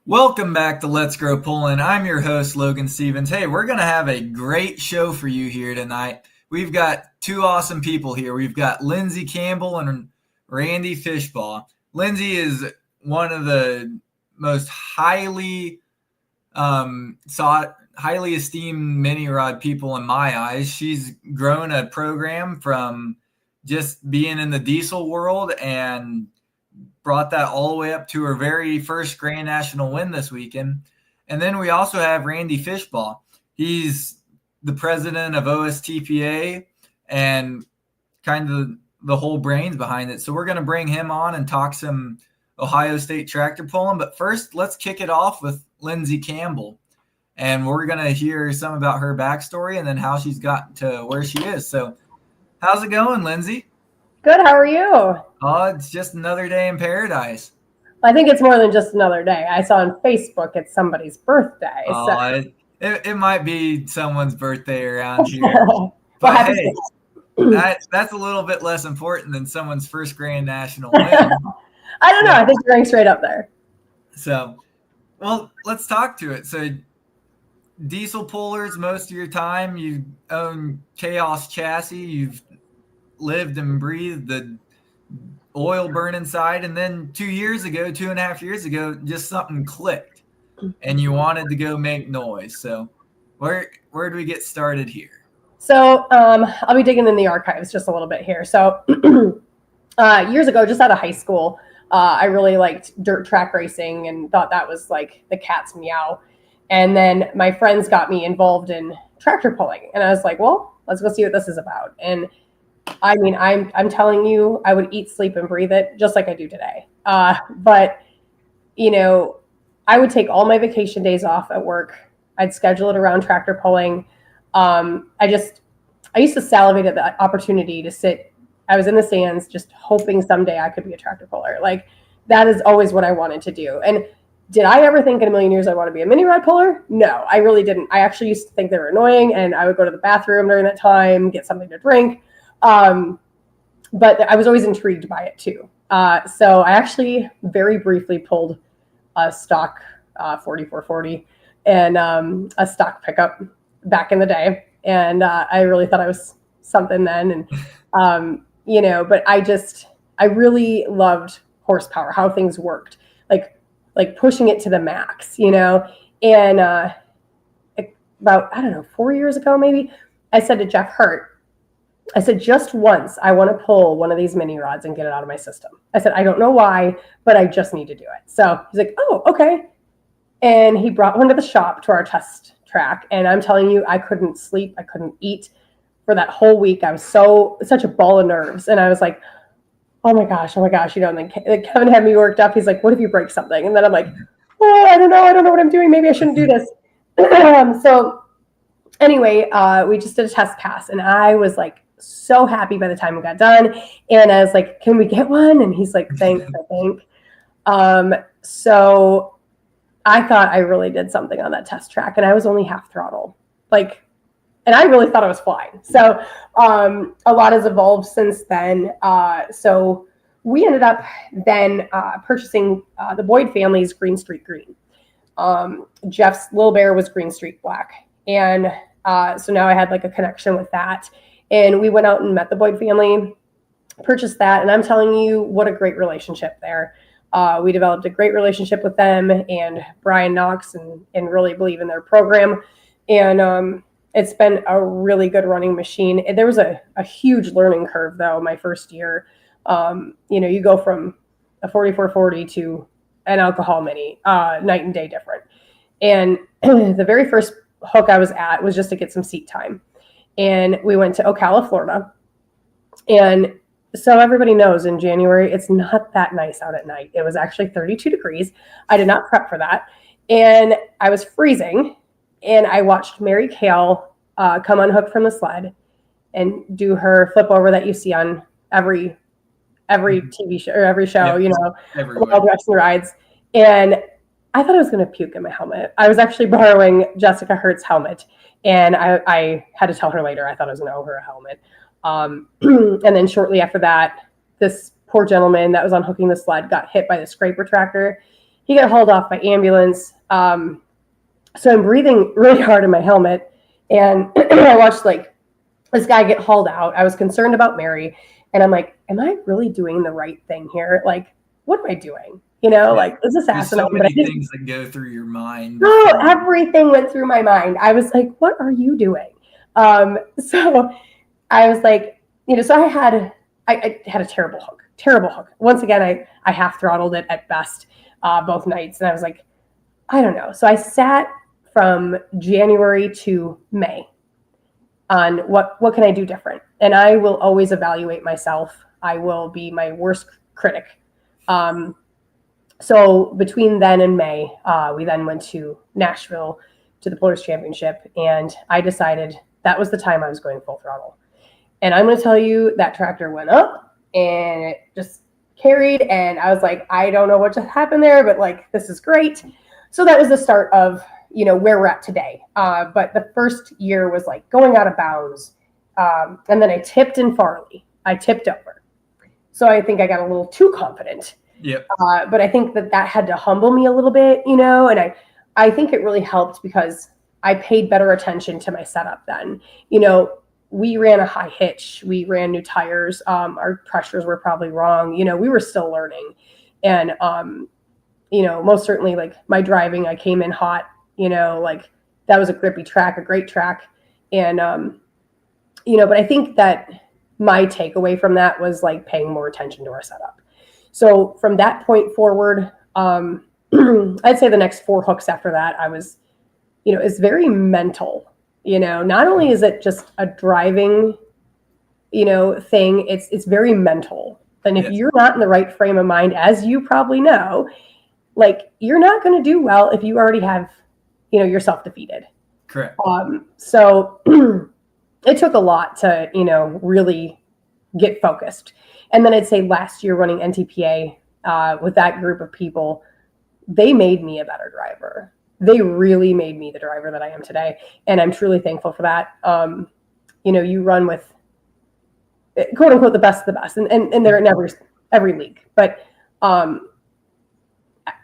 Welcome back to Let's Grow Pulling. I'm your host, Logan Stevens. Hey, we're going to have a great show for you here tonight. We've got two awesome people here. We've got Lindsey Campbell and Randy Fishbaugh. Lindsey is one of the most highly highly esteemed mini rod people in my eyes. She's grown a program from just being in the diesel world and brought that all the way up to her very first Grand National win this weekend. And then we also have Randy Fishbaugh. He's the president of OSTPA and kind of the whole brains behind it. So we're going to bring him on and talk some Ohio State tractor pulling. But first, let's kick it off with Lindsey Campbell. And we're going to hear some about her backstory and then how she's gotten to where she is. So how's it going, Lindsey? Good. How are you? Oh, it's just another day in paradise. I think it's more than just another day. I saw on Facebook it's somebody's birthday. Oh, so. it might be someone's birthday around here. But hey, that's a little bit less important than someone's first Grand National win. I don't know. I think you're going straight up there. So, well, let's talk to it. So, diesel pullers most of your time. You own Chaos Chassis. You've lived and breathed the oil burning side, and then 2.5 years ago, just something clicked and you wanted to go make noise. So where do we get started here? So I'll be digging in the archives just a little bit here. So years ago, just out of high school, I really liked dirt track racing and thought that was like the cat's meow. And then my friends got me involved in tractor pulling, and I was like, well, let's go see what this is about. And I mean, I'm telling you, I would eat, sleep, and breathe it just like I do today. But, you know, I would take all my vacation days off at work. I'd schedule it around tractor pulling. I used to salivate at the opportunity to sit. I was in the stands just hoping someday I could be a tractor puller. Like, that is always what I wanted to do. And did I ever think in a million years I want to be a mini rod puller? No, I really didn't. I actually used to think they were annoying, and I would go to the bathroom during that time, get something to drink. But I was always intrigued by it too. So I actually very briefly pulled a stock 4440 and a stock pickup back in the day. And I really thought I was something then. And, but I really loved horsepower, how things worked, like pushing it to the max, and about, 4 years ago, maybe, I said to Jeff Hurt, I said, just once, I want to pull one of these mini rods and get it out of my system. I said, I don't know why, but I just need to do it. So he's like, oh, okay. And he brought one to the shop to our test track. And I'm telling you, I couldn't sleep. I couldn't eat for that whole week. I was such a ball of nerves. And I was like, oh my gosh. And then Kevin had me worked up. He's like, what if you break something? And then I'm like, oh, I don't know what I'm doing. Maybe I shouldn't do this. So anyway, we just did a test pass, and I was like, so happy by the time we got done. And I was like, can we get one? And he's like, thanks, I think. So I thought I really did something on that test track, and I was only half throttle. And I really thought I was flying. So a lot has evolved since then. So we ended up then purchasing the Boyd family's Green Street Green. Jeff's Little Bear was Green Street Black. And so now I had like a connection with that. And we went out and met the Boyd family, purchased that. And I'm telling you, what a great relationship there. We developed a great relationship with them and Brian Knox and really believe in their program. And it's been a really good running machine. There was a huge learning curve, though, my first year. You go from a 4440 to an alcohol mini, night and day different. And the very first hook I was at was just to get some seat time. And we went to Ocala, Florida. And so everybody knows in January, it's not that nice out at night. It was actually 32 degrees. I did not prep for that. And I was freezing. And I watched Mary Kale come unhooked from the sled and do her flip over that you see on every TV show or every show, Wild Western rides. And I thought I was going to puke in my helmet. I was actually borrowing Jessica Hurt's helmet, and I had to tell her later I thought I was going to owe her a helmet. And then shortly after that, this poor gentleman that was unhooking the sled got hit by the scraper tractor. he got hauled off by ambulance. So I'm breathing really hard in my helmet, and I watched like this guy get hauled out. I was concerned about Mary, and I'm like, am I really doing the right thing here? Like, what am I doing? Like, is this There's asinine? so many things that go through your mind. No, everything went through my mind. I was like, what are you doing? So I was like, so I had a terrible hook. Once again, I half throttled it at best both nights, and I was like, I don't know. So I sat from January to May on what can I do different, and I will always evaluate myself. I will be my worst critic. So between then and May, we then went to Nashville to the Polaris Championship, and I decided that was the time I was going full throttle. And I'm going to tell you, that tractor went up and it just carried, and I was like, I don't know what just happened there, but like, this is great. So that was the start of, where we're at today. But the first year was like going out of bounds. And then I tipped in Farley. I tipped over. So I think I got a little too confident. Yep. But I think that had to humble me a little bit, and I think it really helped because I paid better attention to my setup then. We ran a high hitch. We ran new tires. Our pressures were probably wrong. We were still learning. And, most certainly, like, my driving, I came in hot, like, that was a grippy track, a great track. And, but I think that my takeaway from that was, like, paying more attention to our setup. So from that point forward, I'd say the next 4 hooks after that, I was, it's very mental. Not only is it just a driving, thing, it's very mental. And if you're not in the right frame of mind, as you probably know, like, you're not going to do well if you already have, yourself defeated. Correct. So it took a lot to, really get focused. And then I'd say last year running NTPA with that group of people, they made me a better driver. They really made me the driver that I am today. And I'm truly thankful for that. You run with, quote unquote, the best of the best. And they're in every league. But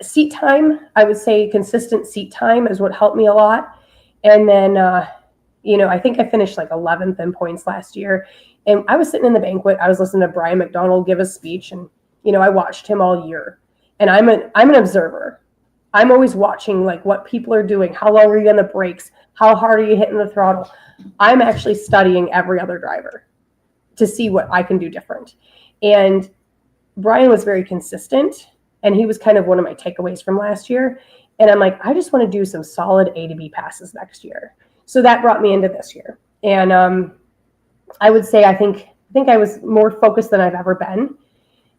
seat time, I would say consistent seat time is what helped me a lot. And then, I think I finished like 11th in points last year. And I was sitting in the banquet. I was listening to Brian McDonald give a speech. And, I watched him all year. And I'm an observer. I'm always watching, like, what people are doing. How long are you on the brakes? How hard are you hitting the throttle? I'm actually studying every other driver to see what I can do different. And Brian was very consistent, and he was kind of one of my takeaways from last year. And I'm like, I just want to do some solid A to B passes next year. So that brought me into this year. And I would say I think I was more focused than I've ever been.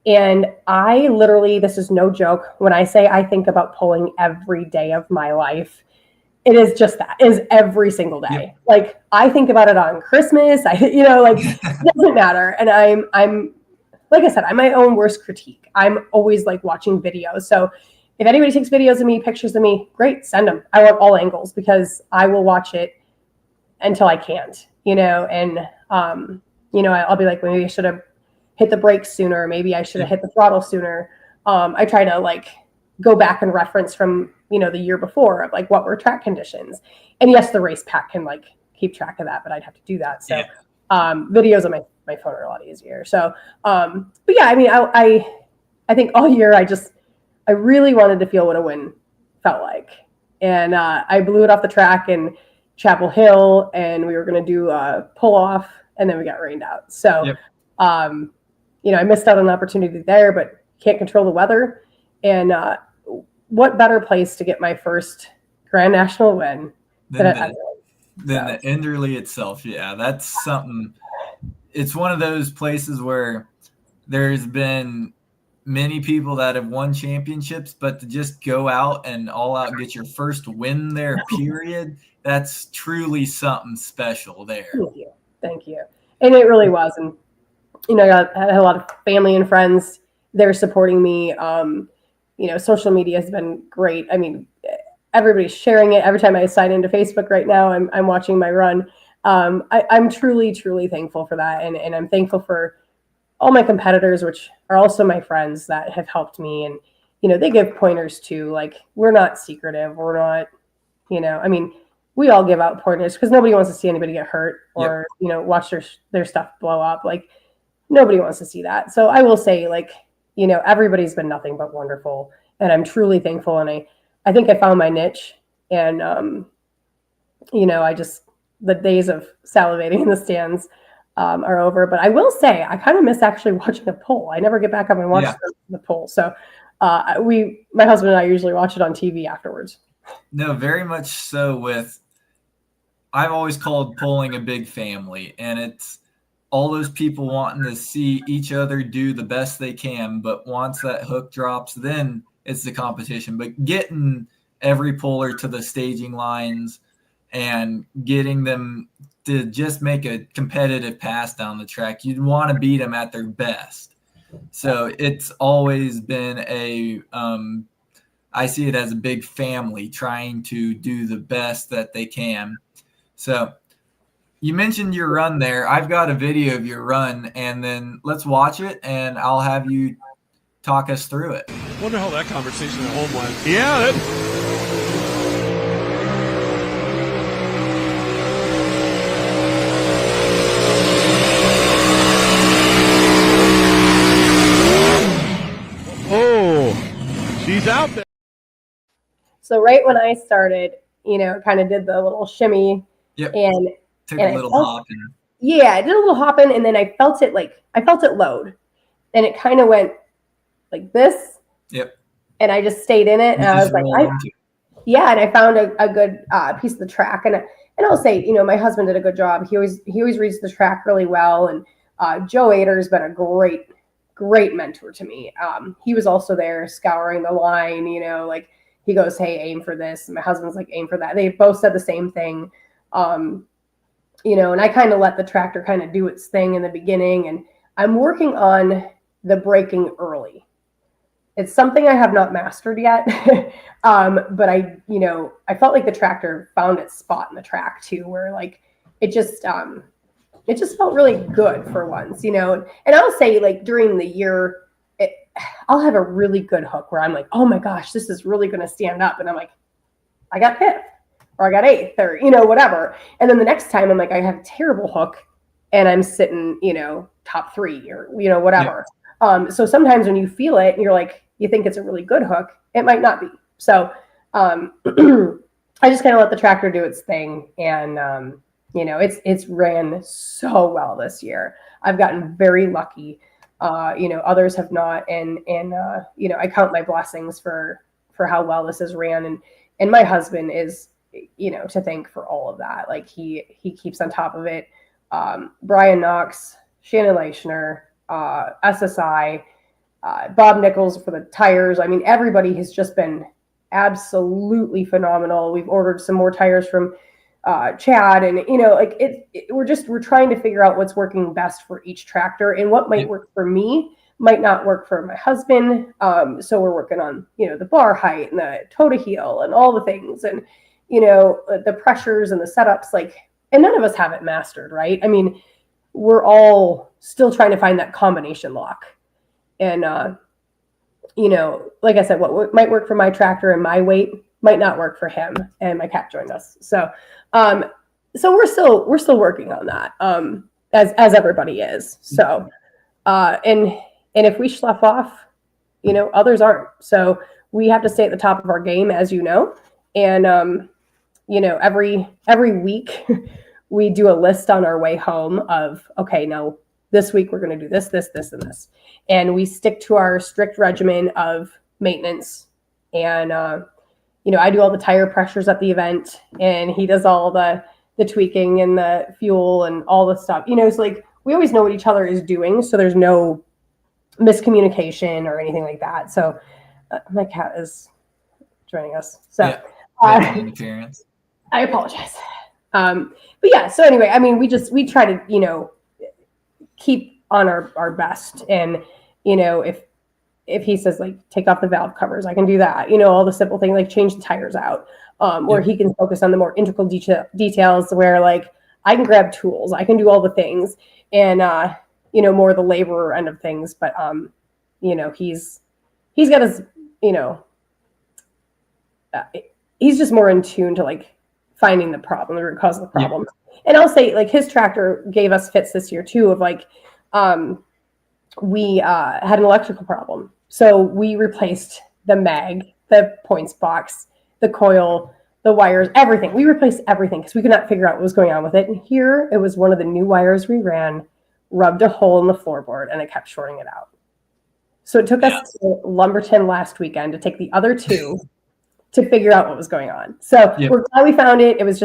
And I literally, this is no joke, when I say I think about pulling every day of my life, it is just that. It is every single day. Yep. Like, I think about it on Christmas. It doesn't matter. And I'm like I said, I'm my own worst critique. I'm always like watching videos. So if anybody takes videos of me, pictures of me, great, send them. I want all angles because I will watch it until I can't, and, I'll be like, well, maybe I should have hit the brakes sooner. Maybe I should have hit the throttle sooner. I try to like go back and reference from, the year before of like, what were track conditions? And yes, the race pack can like keep track of that, but I'd have to do that. So videos on my phone are a lot easier. So, but yeah, I mean, I think all year I really wanted to feel what a win felt like. And I blew it off the track in Chapel Hill, and we were going to do a pull off, and then we got rained out. So, I missed out on an opportunity there, but can't control the weather. And what better place to get my first Grand National win than the Enderley itself. Yeah, that's something. It's one of those places where there's been many people that have won championships, but to just go out and all out get your first win there, period, that's truly something special there. Thank you. And it really was. And, I had a lot of family and friends there supporting me. Social media has been great. I mean, everybody's sharing it. Every time I sign into Facebook right now, I'm watching my run. I'm truly, truly thankful for that. And I'm thankful for all my competitors, which are also my friends that have helped me. And, they give pointers too. Like, we're not secretive. We're not, I mean, we all give out pointers because nobody wants to see anybody get hurt or, watch their stuff blow up. Like, nobody wants to see that. So I will say, like, everybody's been nothing but wonderful, and I'm truly thankful. And I think I found my niche, and, the days of salivating in the stands are over. But I will say, I kind of miss actually watching a poll. I never get back up and watch the poll. So my husband and I usually watch it on TV afterwards. No, very much so. I've always called polling a big family, and it's all those people wanting to see each other do the best they can. But once that hook drops, then it's the competition. But getting every puller to the staging lines and getting them to just make a competitive pass down the track, you'd want to beat them at their best. So it's always been I see it as a big family trying to do the best that they can. So you mentioned your run there. I've got a video of your run, and then let's watch it, and I'll have you talk us through it. Wonder how that conversation at home went. Yeah, she's out there. So right when I started, kind of did the little shimmy. Yep. And took a little hop. Yeah, I did a little hopping, and then I felt it load, and it kind of went like this. Yep. And I just stayed in it, and I was like, and I found a good piece of the track, and I'll say, my husband did a good job. He always reads the track really well, and Joe Ader's been a great mentor to me. He was also there scouring the line, like he goes, hey, aim for this. And my husband's like, aim for that. They both said the same thing. And I kind of let the tractor kind of do its thing in the beginning, and I'm working on the braking early. It's something I have not mastered yet. But I felt like the tractor found its spot in the track too, where like, it just felt really good for once, and I'll say, like, during the year, I'll have a really good hook where I'm like, oh my gosh, this is really going to stand up. And I'm like, I got 5th or I got 8th or, whatever. And then the next time I'm like, I have a terrible hook and I'm sitting, top 3 or, whatever. Yeah. So sometimes when you feel it and you're like, you think it's a really good hook, it might not be. So I just kind of let the tractor do its thing. And, it's ran so well this year. I've gotten very lucky. Others have not. And I count my blessings for how well this has ran. And my husband is, to thank for all of that. Like he keeps on top of it. Brian Knox, Shannon Leichner, SSI, Bob Nichols for the tires. I mean, everybody has just been absolutely phenomenal. We've ordered some more tires from Chad, and we're trying to figure out what's working best for each tractor, and what might work for me might not work for my husband. So we're working on the bar height and the toe to heel and all the things, and the pressures and the setups, and none of us have it mastered, right? I mean, we're all still trying to find that combination lock, and like I said, what might work for my tractor and my weight might not work for him, and my cat joined us. So we're still working on that, as everybody is. So, and if we slough off, others aren't. So we have to stay at the top of our game, as and every week we do a list on our way home of, okay, now this week we're going to do this, this, this, and this, and we stick to our strict regimen of maintenance. And I do all the tire pressures at the event, and he does all the tweaking and the fuel and all the stuff. So we always know what each other is doing, so there's no miscommunication or anything like that. So my cat is joining us. So interference. I apologize. But yeah. So anyway, I mean, we try to keep on our best, and if he says, like, take off the valve covers, I can do that. All the simple things, like change the tires out, or he can focus on the more integral details where, like, I can grab tools, I can do all the things, and more the labor end of things. But he's got his you know, he's just more in tune to like finding the problem, the root cause of the problem. Yeah. And I'll say like his tractor gave us fits this year too of like, we had an electrical problem. So we replaced the mag, the points box, the coil, the wires, everything. We replaced everything because we could not figure out what was going on with it. And here it was one of the new wires we ran, rubbed a hole in the floorboard, and it kept shorting it out. So it took us to Lumberton last weekend to take the other two to figure out what was going on. So we're glad we found it. It was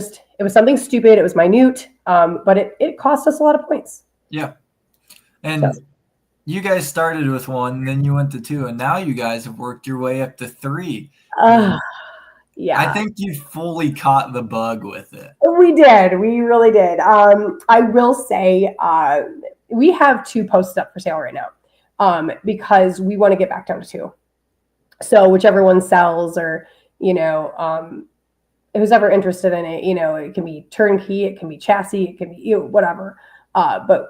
something stupid. It was minute, but it cost us a lot of points. Yeah. And you guys started with one, then you went to two, and now you guys have worked your way up to three. Yeah. I think you fully caught the bug with it. We did. We really did. I will say we have 2 posted up for sale right now because we want to get back down to 2. So whichever one sells or, who's ever interested in it, it can be turnkey, it can be chassis, it can be whatever. But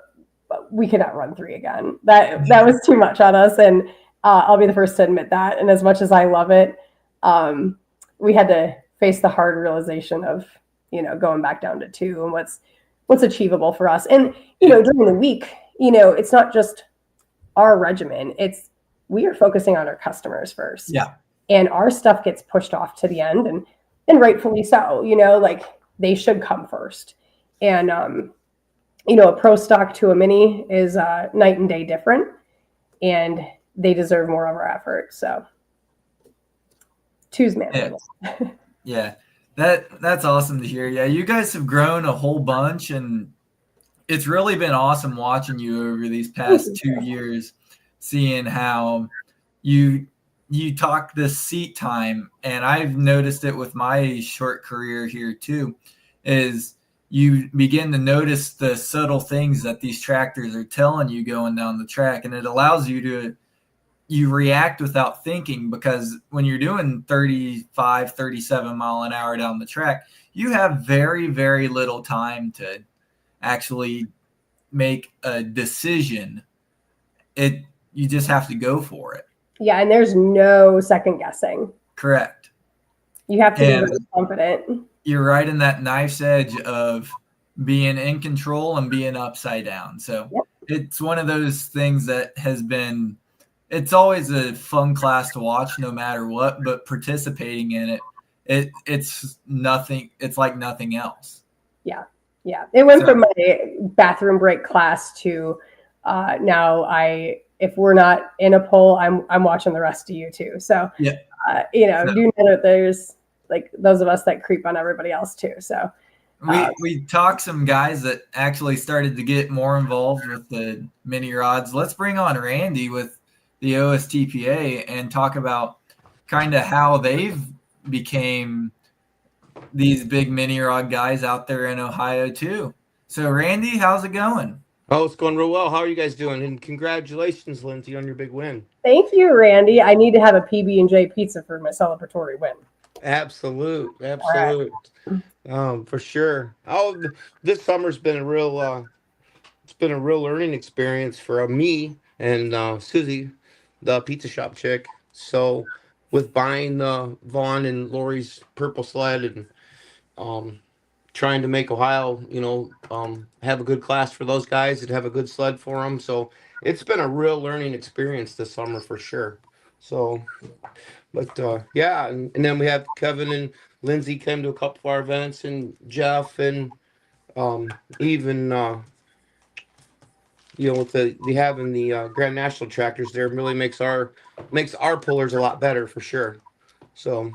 we cannot run 3 again. That was too much on us, and I'll be the first to admit that. And as much as I love it, we had to face the hard realization of going back down to 2 and what's achievable for us. And during the week, it's not just our regimen; we are focusing on our customers first. Yeah. And our stuff gets pushed off to the end, and rightfully so. Like they should come first. And a pro stock to a mini is night and day different, and they deserve more of our effort. So, two's manageable. Yeah, that's awesome to hear. Yeah, you guys have grown a whole bunch, and it's really been awesome watching you over these past 2 years, seeing how you talk this seat time, and I've noticed it with my short career here too, is you begin to notice the subtle things that these tractors are telling you going down the track, and it allows you react without thinking, because when you're doing 35, 37 mile an hour down the track, you have very, very little time to actually make a decision. You just have to go for it. Yeah, and there's no second guessing. Correct. You have to be really confident. You're right in that knife's edge of being in control and being upside down. So It's one of those things that it's always a fun class to watch no matter what, but participating in it's nothing. It's like nothing else. Yeah. Yeah. It went from my bathroom break class to now if we're not in a poll, I'm watching the rest of you too. So, do know that there's like those of us that creep on everybody else too. So we talked some guys that actually started to get more involved with the mini rods. Let's bring on Randy with the OSTPA and talk about kind of how they've became these big mini rod guys out there in Ohio too. So Randy, how's it going? Oh, it's going real well. How are you guys doing? And congratulations, Lindsey, on your big win. Thank you, Randy. I need to have a PB&J pizza for my celebratory win. Absolute. For sure. Oh, this summer's been a real learning experience for me and Susie, the pizza shop chick. So with buying Vaughn and Lori's purple sled and trying to make Ohio, have a good class for those guys and have a good sled for them. So it's been a real learning experience this summer for sure. So, but and then we have Kevin and Lindsey came to a couple of our events, and Jeff and even with the having the Grand National tractors there really makes our pullers a lot better for sure. So.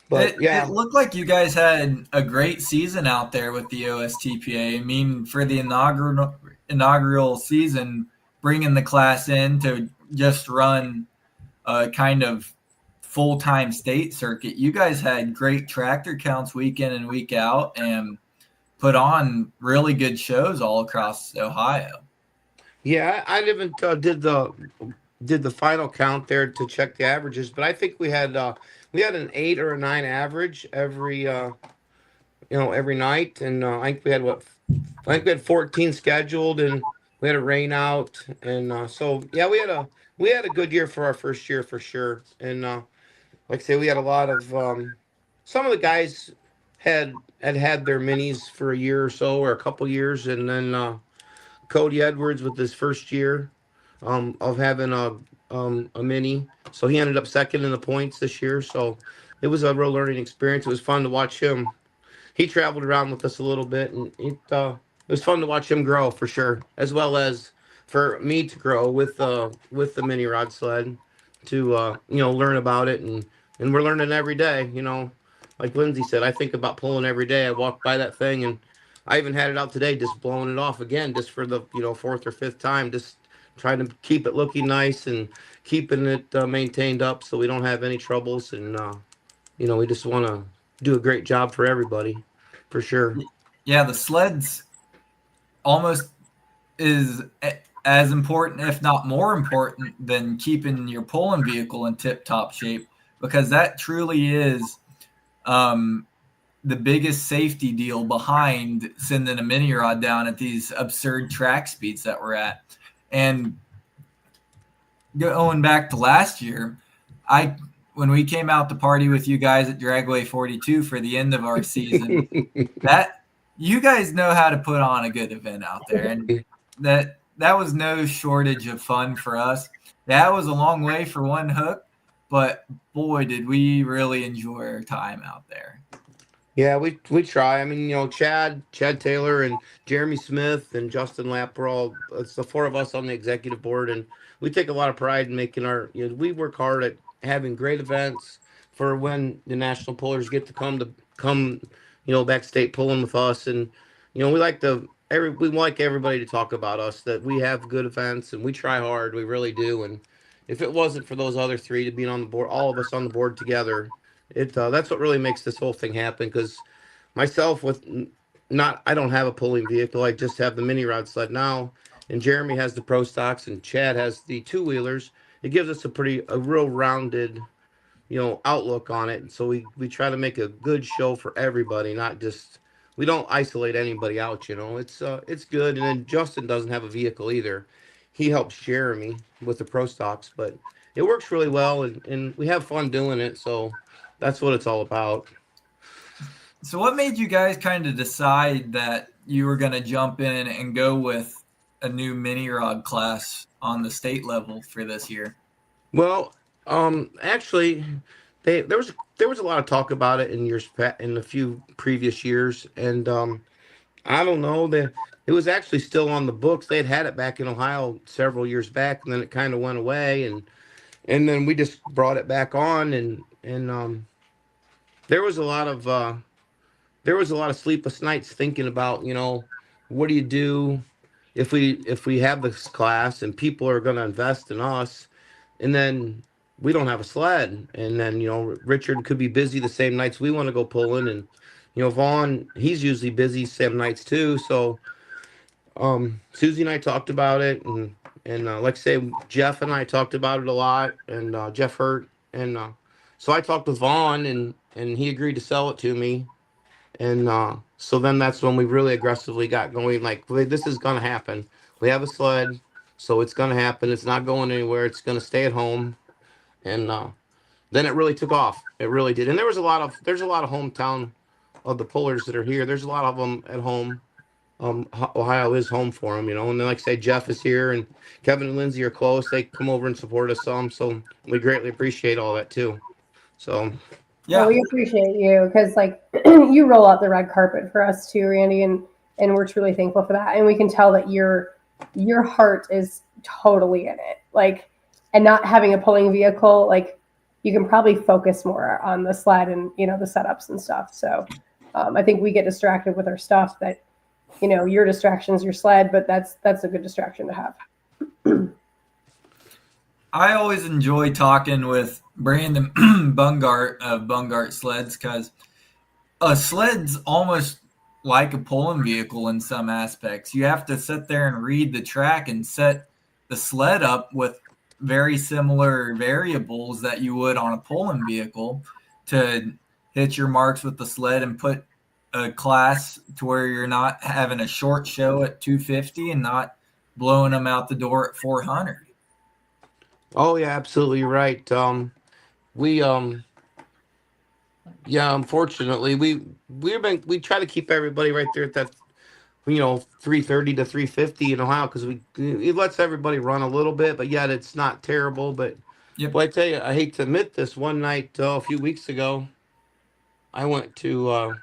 But it looked like you guys had a great season out there with the OSTPA. I mean, for the inaugural season, bringing the class in to just run a kind of full-time state circuit, you guys had great tractor counts week in and week out and put on really good shows all across Ohio. Yeah, I haven't did the final count there to check the averages, but I think we had an 8 or a 9 average every night, and I think we had 14 scheduled, and we had a rain out, and so we had we had a good year for our first year for sure. And like I say, we had a lot of some of the guys had their minis for a year or so, or a couple years, and then Cody Edwards with his first year of having a mini, so he ended up second in the points this year. So it was a real learning experience. It was fun to watch him. He traveled around with us a little bit, and it was fun to watch him grow for sure, as well as for me to grow with the mini rod sled, to learn about it, and we're learning every day. Like Lindsay said, I think about pulling every day. I walk by that thing, and I even had it out today, just blowing it off again, just for the fourth or fifth time, just trying to keep it looking nice and keeping it maintained up so we don't have any troubles, and we just want to do a great job for everybody, for sure. Yeah, the sleds almost is as important, if not more important, than keeping your pulling vehicle in tip-top shape, because that truly is the biggest safety deal behind sending a mini rod down at these absurd track speeds that we're at. And going back to last year, when we came out to party with you guys at Dragway 42 for the end of our season, that you guys know how to put on a good event out there, and that was no shortage of fun for us. That was a long way for one hook, but boy, did we really enjoy our time out there. Yeah, we try. I mean, Chad Taylor and Jeremy Smith and Justin Lapp, it's the four of us on the executive board, and we take a lot of pride in making we work hard at having great events for when the national pullers get to come back state pulling with us. And we like everybody to talk about us, that we have good events and we try hard. We really do. And if it wasn't for those other three to be on the board, all of us on the board together, that's what really makes this whole thing happen. Because myself, I don't have a pulling vehicle. I just have the mini rod sled now, and Jeremy has the pro stocks, and Chad has the two wheelers. It gives us a real rounded, outlook on it. And so we try to make a good show for everybody, not just, we don't isolate anybody out. It's good. And then Justin doesn't have a vehicle either. He helps Jeremy with the pro stocks, but it works really well, and we have fun doing it. So that's what it's all about. So what made you guys kind of decide that you were going to jump in and go with a new mini rod class on the state level for this year? Well, actually, there was a lot of talk about it in a few previous years, and I don't know, it was actually still on the books. They had it back in Ohio several years back, and then it kind of went away, and then we just brought it back on, and there was a lot of sleepless nights thinking about, what do you do if we have this class and people are going to invest in us, and then we don't have a sled, and then Richard could be busy the same nights we want to go pulling, and Vaughn, he's usually busy same nights too. So Susie and I talked about it, and like I say, Jeff and I talked about it a lot, and Jeff Hurt, and so I talked with Vaughn, and he agreed to sell it to me. And so then that's when we really aggressively got going, like, this is going to happen. We have a sled, so it's going to happen. It's not going anywhere. It's going to stay at home. And then it really took off. It really did. And there's a lot of hometown of the pullers that are here. There's a lot of them at home. Ohio is home for them, and then, like I say, Jeff is here, and Kevin and Lindsay are close. They come over and support us some, so we greatly appreciate all that too. So yeah, well, we appreciate you, because you roll out the red carpet for us too, Randy, and we're truly thankful for that. And we can tell that your heart is totally in it. And not having a pulling vehicle, you can probably focus more on the sled and the setups and stuff. So I think we get distracted with our stuff. That your distraction is your sled, but that's a good distraction to have. I always enjoy talking with Brandon Bungart of Bungart Sleds, because a sled's almost like a pulling vehicle in some aspects. You have to sit there and read the track and set the sled up with very similar variables that you would on a pulling vehicle to hit your marks with the sled and put a class to where you're not having a short show at 250 and not blowing them out the door at 400. Oh yeah, absolutely right. We yeah, unfortunately, we try to keep everybody right there at that 330 to 350 in Ohio because it lets everybody run a little bit, but yet it's not terrible. But Yep. boy, I tell you, I hate to admit this. One night a few weeks ago, I went to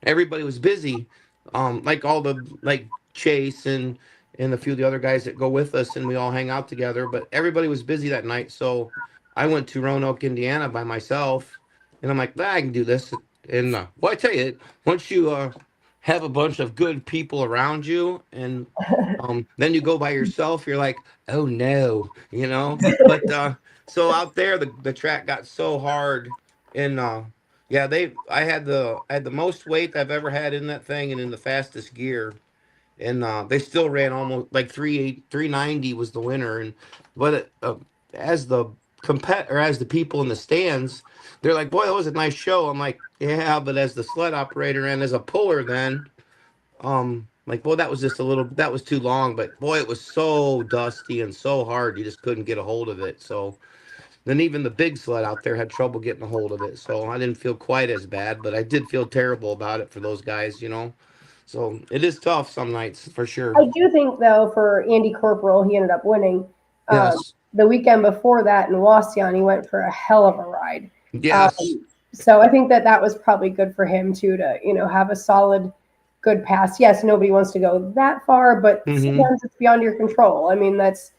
everybody was busy, like all the like Chase and a few of the other guys that go with us, and we all hang out together. But everybody was busy that night, so I went to Roanoke, Indiana, by myself, and I'm like, "Ah, I can do this." And well, I tell you, once you have a bunch of good people around you, and then you go by yourself, you're like, "Oh no," you know. But so out there, the track got so hard, and yeah, I had the most weight I've ever had in that thing and in the fastest gear. And they still ran almost like 390 was the winner. And but as the as the people in the stands, they're like, "Boy, that was a nice show." I'm like, "Yeah," but as the sled operator and as a puller then, like, well, that was just a little that was too long, but boy, it was so dusty and so hard you just couldn't get a hold of it. So then even the big sled out there had trouble getting a hold of it. So I didn't feel quite as bad, but I did feel terrible about it for those guys. So it is tough some nights for sure. I do think, though, for Andy Corporal, he ended up winning. Yes. The weekend before that in Wasion, he went for a hell of a ride. Yes. So I think that that was probably good for him too, to have a solid, good pass. Yes, nobody wants to go that far, but Mm-hmm. sometimes it's beyond your control. I mean, that's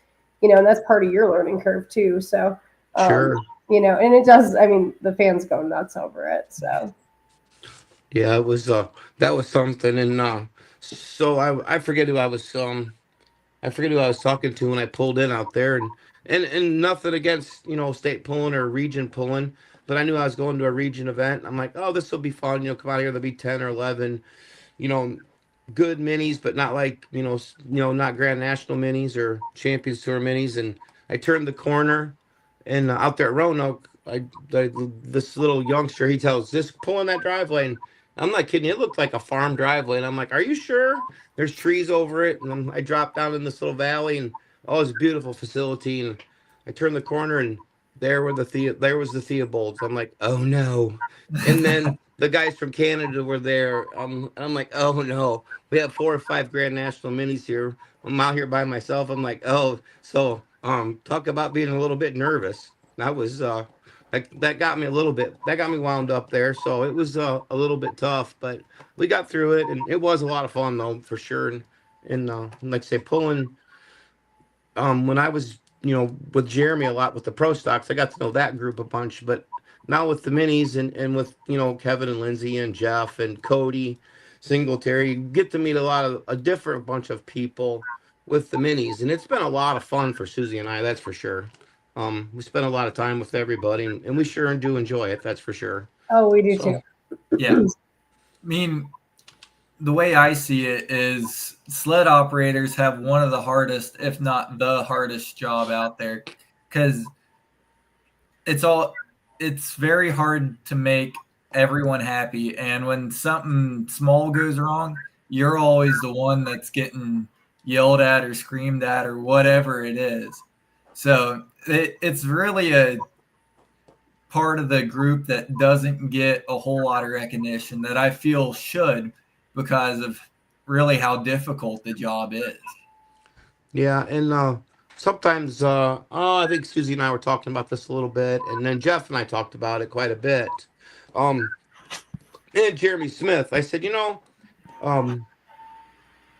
and that's part of your learning curve too. So, Sure. and it does. I mean, the fans go nuts over it. So Yeah, it was that was something. And so I forget who I forget who I was talking to when I pulled in out there, and nothing against state pulling or region pulling, but I knew I was going to a region event. I'm like, oh, this will be fun. Come out here. There'll be 10 or 11, you know, good minis, but not like not Grand National minis or Champions Tour minis. And I turned the corner, and out there at Roanoke, this little youngster, he tells, just pull in that driveway. And I'm not kidding you, it looked like a farm driveway. And I'm like, are you sure? There's trees over it. And I dropped down in this little valley, and oh, it's a beautiful facility. And I turned the corner, and there was the Theobalds. I'm like, oh no. And then the guys from Canada were there. And I'm like, oh no, we have 4 or 5 Grand National minis here. I'm out here by myself. I'm like, oh, so talk about being a little bit nervous. That was that got me a little bit. That got me wound up there. So it was a little bit tough, but we got through it, and it was a lot of fun though for sure. And like I say, pulling when I was, with Jeremy a lot with the pro stocks, I got to know that group a bunch. But now with the minis and with, Kevin and Lindsay and Jeff and Cody Singletary, you get to meet a different bunch of people with the minis. And it's been a lot of fun for Susie and I, that's for sure. We spend a lot of time with everybody, and we sure do enjoy it, that's for sure. oh, we do too. So, Yeah. I mean, the way I see it is sled operators have one of the hardest, if not the hardest job out there, because it's very hard to make everyone happy. And when something small goes wrong, you're always the one that's getting yelled at or screamed at or whatever it is. So it's really a part of the group that doesn't get a whole lot of recognition that I feel should, because of really how difficult the job is. yeah, and sometimes, I think Susie and I were talking about this a little bit, and then Jeff and I talked about it quite a bit. Um, and Jeremy Smith, I said, um,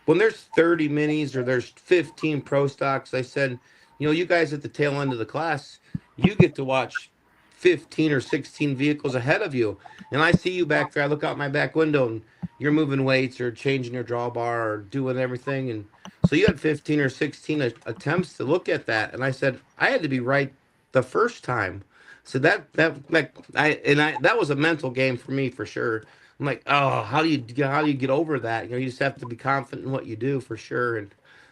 when there's 30 minis or there's 15 pro stocks, I said, you guys at the tail end of the class, you get to watch 15 or 16 vehicles ahead of you. And I see you back there. I look out my back window, and you're moving weights or changing your drawbar or doing everything. And so you had 15 or 16 attempts to look at that. And I said, I had to be right the first time. So that was a mental game for me for sure. I'm like, oh, how do you get over that? You just have to be confident in what you do for sure.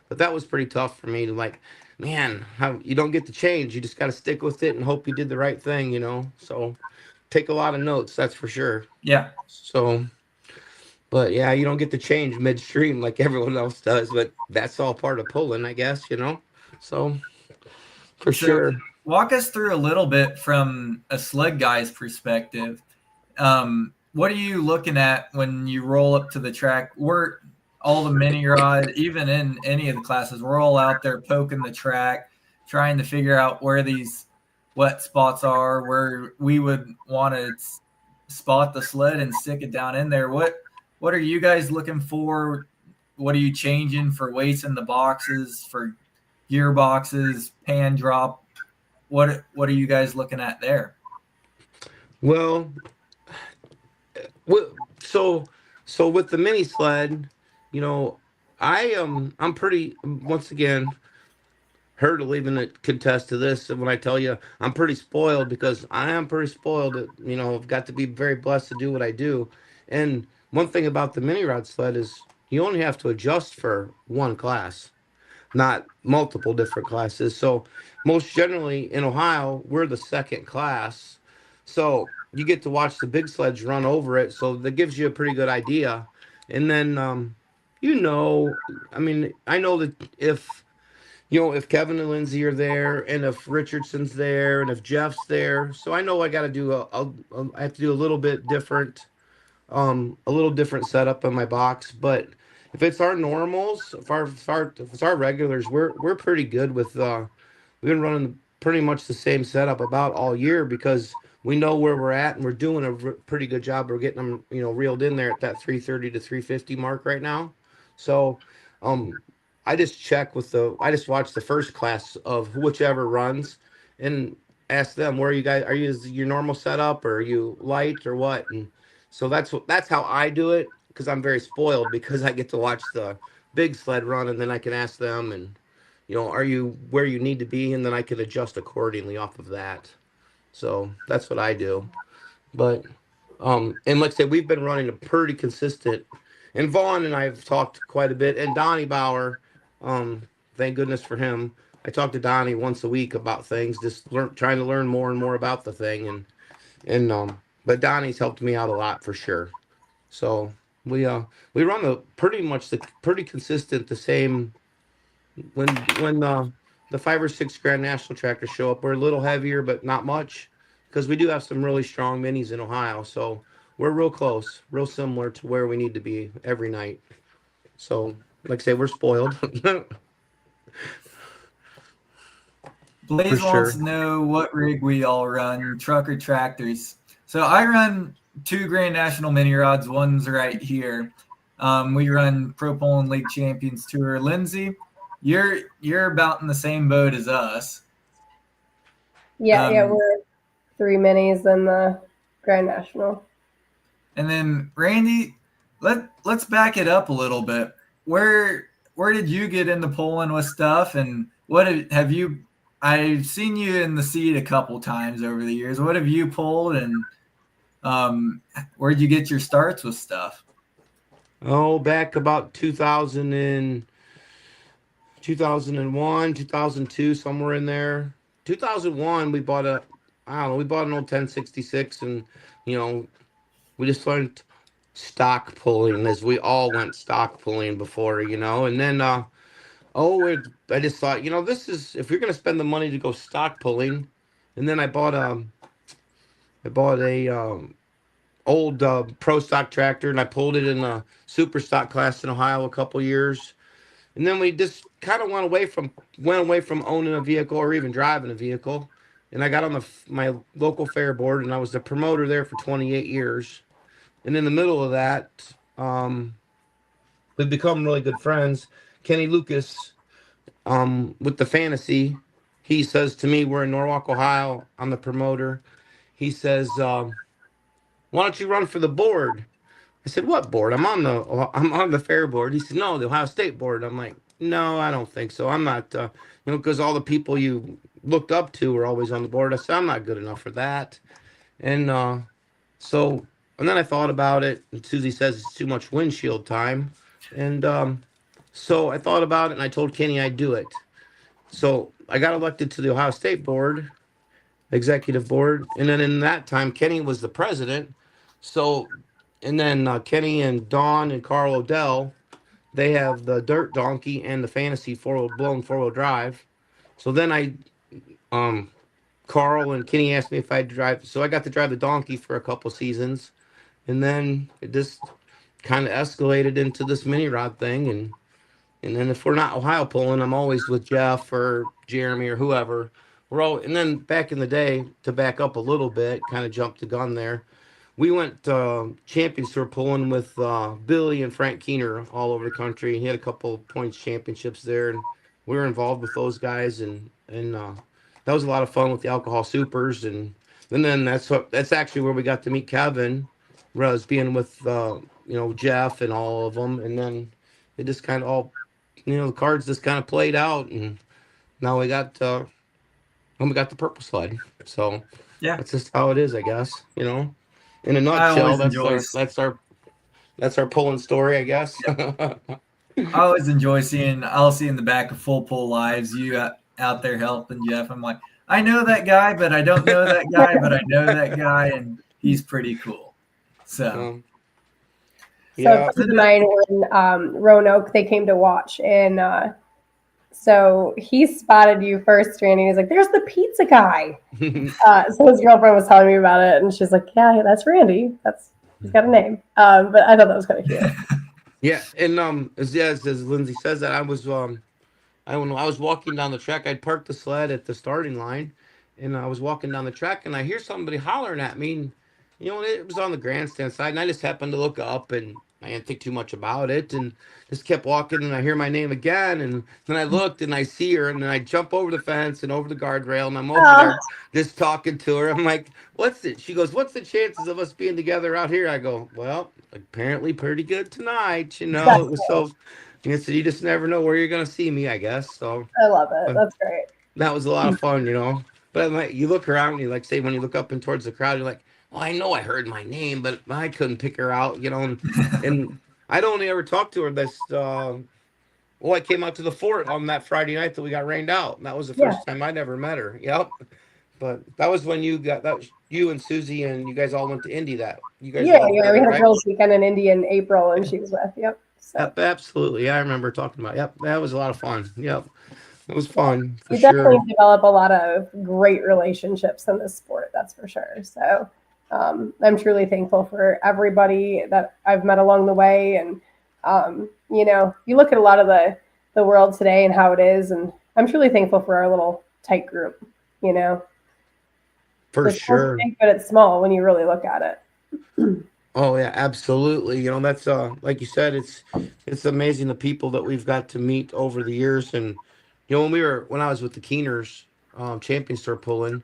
But that was pretty tough for me to, like, man, how you don't get to change. You just got to stick with it and hope you did the right thing. So take a lot of notes, that's for sure. Yeah. So, but yeah, you don't get to change midstream like everyone else does. But that's all part of pulling, I guess. So For sure. Walk us through a little bit from a sled guy's perspective. What are you looking at when you roll up to the track? We're all the mini rod, even in any of the classes, we're all out there poking the track, trying to figure out where these wet spots are, where we would want to spot the sled and stick it down in there. What are you guys looking for? What are you changing for weights in the boxes, for gearboxes, pan drop? What are you guys looking at there? Well, so with the mini sled, you know, I'm pretty, once again, her to even contest to this. And when I tell you I'm pretty spoiled, because I am pretty spoiled, you know, I've got to be very blessed to do what I do. And one thing about the mini rod sled is you only have to adjust for one class, not multiple different classes. So most generally in Ohio, we're the second class. So you get to watch the big sleds run over it. So that gives you a pretty good idea. And then, you know, I mean, I know that if Kevin and Lindsey are there, and if Richardson's there, and if Jeff's there, so I know I got to do I have to do a little bit different, a little different setup in my box. But if it's our normals, if it's our regulars, we're pretty good with. We've been running pretty much the same setup about all year, because we know where we're at, and we're doing a pretty good job. We're getting them, reeled in there at that 330 to 350 mark right now. So, I just watch the first class of whichever runs, and ask them, where are you guys? Are you your normal setup, or are you light, or what? And so that's how I do it, because I'm very spoiled, because I get to watch the big sled run, and then I can ask them, and are you where you need to be, and then I can adjust accordingly off of that. So that's what I do. But and like I said, we've been running a pretty consistent. And Vaughn and I have talked quite a bit, and Donnie Bauer, thank goodness for him. I talk to Donnie once a week about things, just trying to learn more and more about the thing, but Donnie's helped me out a lot for sure. So we run pretty consistent, the same. When the 5 or 6 Grand National tractors show up, we're a little heavier, but not much, because we do have some really strong minis in Ohio. So we're real close, real similar to where we need to be every night. So, like I say, we're spoiled. Blaze For wants sure. to know what rig we all run, truck or tractors. So I run 2 Grand National mini rods. One's right here. We run Pro Poland League Champions Tour. Lindsey, you're about in the same boat as us. Yeah, we're 3 minis in the Grand National. And then Randy, let's back it up a little bit. Where did you get into Poland with stuff, and what have you? I've seen you in the seat a couple times over the years. What have you pulled, and where did you get your starts with stuff? Oh, back about 2001, 2002, somewhere in there. 2001, we bought an old 1066, and we just learned stock pulling, as we all went stock pulling before, and then I just thought, this is, if you're going to spend the money to go stock pulling. And then I bought a old pro stock tractor, and I pulled it in a super stock class in Ohio a couple years. And then we just kind of went away from owning a vehicle or even driving a vehicle. And I got on my local fair board, and I was the promoter there for 28 years. And in the middle of that, we've become really good friends. Kenny Lucas, with the fantasy, he says to me, we're in Norwalk, Ohio. I'm the promoter. He says, why don't you run for the board? I said, what board? I'm on the fair board. He said, no, the Ohio State board. I'm like, no, I don't think so. I'm not, because all the people you looked up to were always on the board. I said, I'm not good enough for that. And and then I thought about it, and Susie says it's too much windshield time. And so I thought about it, and I told Kenny I'd do it. So I got elected to the Ohio State board, executive board. And then in that time, Kenny was the president. So, and then Kenny and Don and Carl Odell, they have the dirt donkey and the fantasy blown four-wheel drive. So then Carl and Kenny asked me if I'd drive, so I got to drive the donkey for a couple seasons, and then it just kind of escalated into this mini rod thing, and then if we're not Ohio pulling, I'm always with Jeff or Jeremy or whoever. And then back in the day, to back up a little bit, kind of jumped the gun there. We went champions tour pulling with Billy and Frank Keener all over the country. He had a couple points championships there, and we were involved with those guys, and that was a lot of fun with the alcohol supers, and then that's actually where we got to meet Kevin, was being with Jeff and all of them, and then it just kind of all the cards just kind of played out, and now we got the purple sled. So Yeah. that's just how it is, I guess. In a I nutshell, always enjoy that's our pulling story, I guess. I always enjoy seeing. I'll see in the back of Full Pull Lives you out there helping Jeff. I'm like, I know that guy, but I don't know that guy, but I know that guy, and he's pretty cool. So Yeah. friends of mine were in Roanoke. They came to watch, and so he spotted you first, Randy. He's like, "There's the pizza guy." So his girlfriend was telling me about it, and she's like, "Yeah, that's Randy. He's got a name." But I thought that was kind of cute. Yeah, and as Lindsay says that, I don't know, I was walking down the track. I'd parked the sled at the starting line, and I was walking down the track, and I hear somebody hollering at me. And, it was on the grandstand side, and I just happened to look up, and I didn't think too much about it, and just kept walking, and I hear my name again, and then I looked, and I see her, and then I jump over the fence and over the guardrail, and I'm over there just talking to her. I'm like, "What's it?" She goes, "What's the chances of us being together out here?" I go, "Well, apparently pretty good tonight." It was so. I said, "You just never know where you're gonna see me, I guess." So I love it. That's great. that was a lot of fun. But you look around, and you like say when you look up and towards the crowd, you're like, "Well, I know I heard my name, but I couldn't pick her out." And I'd only ever talked to her this. I came out to the fort on that Friday night that we got rained out, and that was the first time I'd ever met her. Yep. But that was when you and Susie and you guys all went to Indy. You guys We had a girls' weekend in Indy in April, and she was with. Yep. So. Yep, absolutely. I remember talking about. Yep, that was a lot of fun. Yep, it was fun. You definitely develop a lot of great relationships in this sport. That's for sure. So I'm truly thankful for everybody that I've met along the way, and you look at a lot of the world today and how it is, and I'm truly thankful for our little tight group. For sure. Big, but it's small when you really look at it. Oh yeah, absolutely. That's like you said, it's amazing the people that we've got to meet over the years. And when I was with the Keeners, Champions Tour pulling,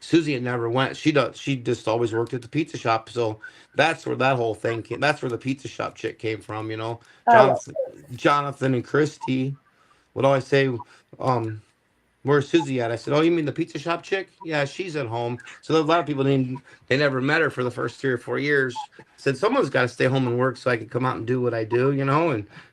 Susie had never went. She just always worked at the pizza shop. So that's where that whole thing came. That's where the pizza shop chick came from. Jonathan and Christy would always say, "Where's Susie at?" I said, "Oh, you mean the pizza shop chick? Yeah, she's at home." So a lot of people they never met her for the first 3 or 4 years. Said someone's got to stay home and work so I can come out and do what I do,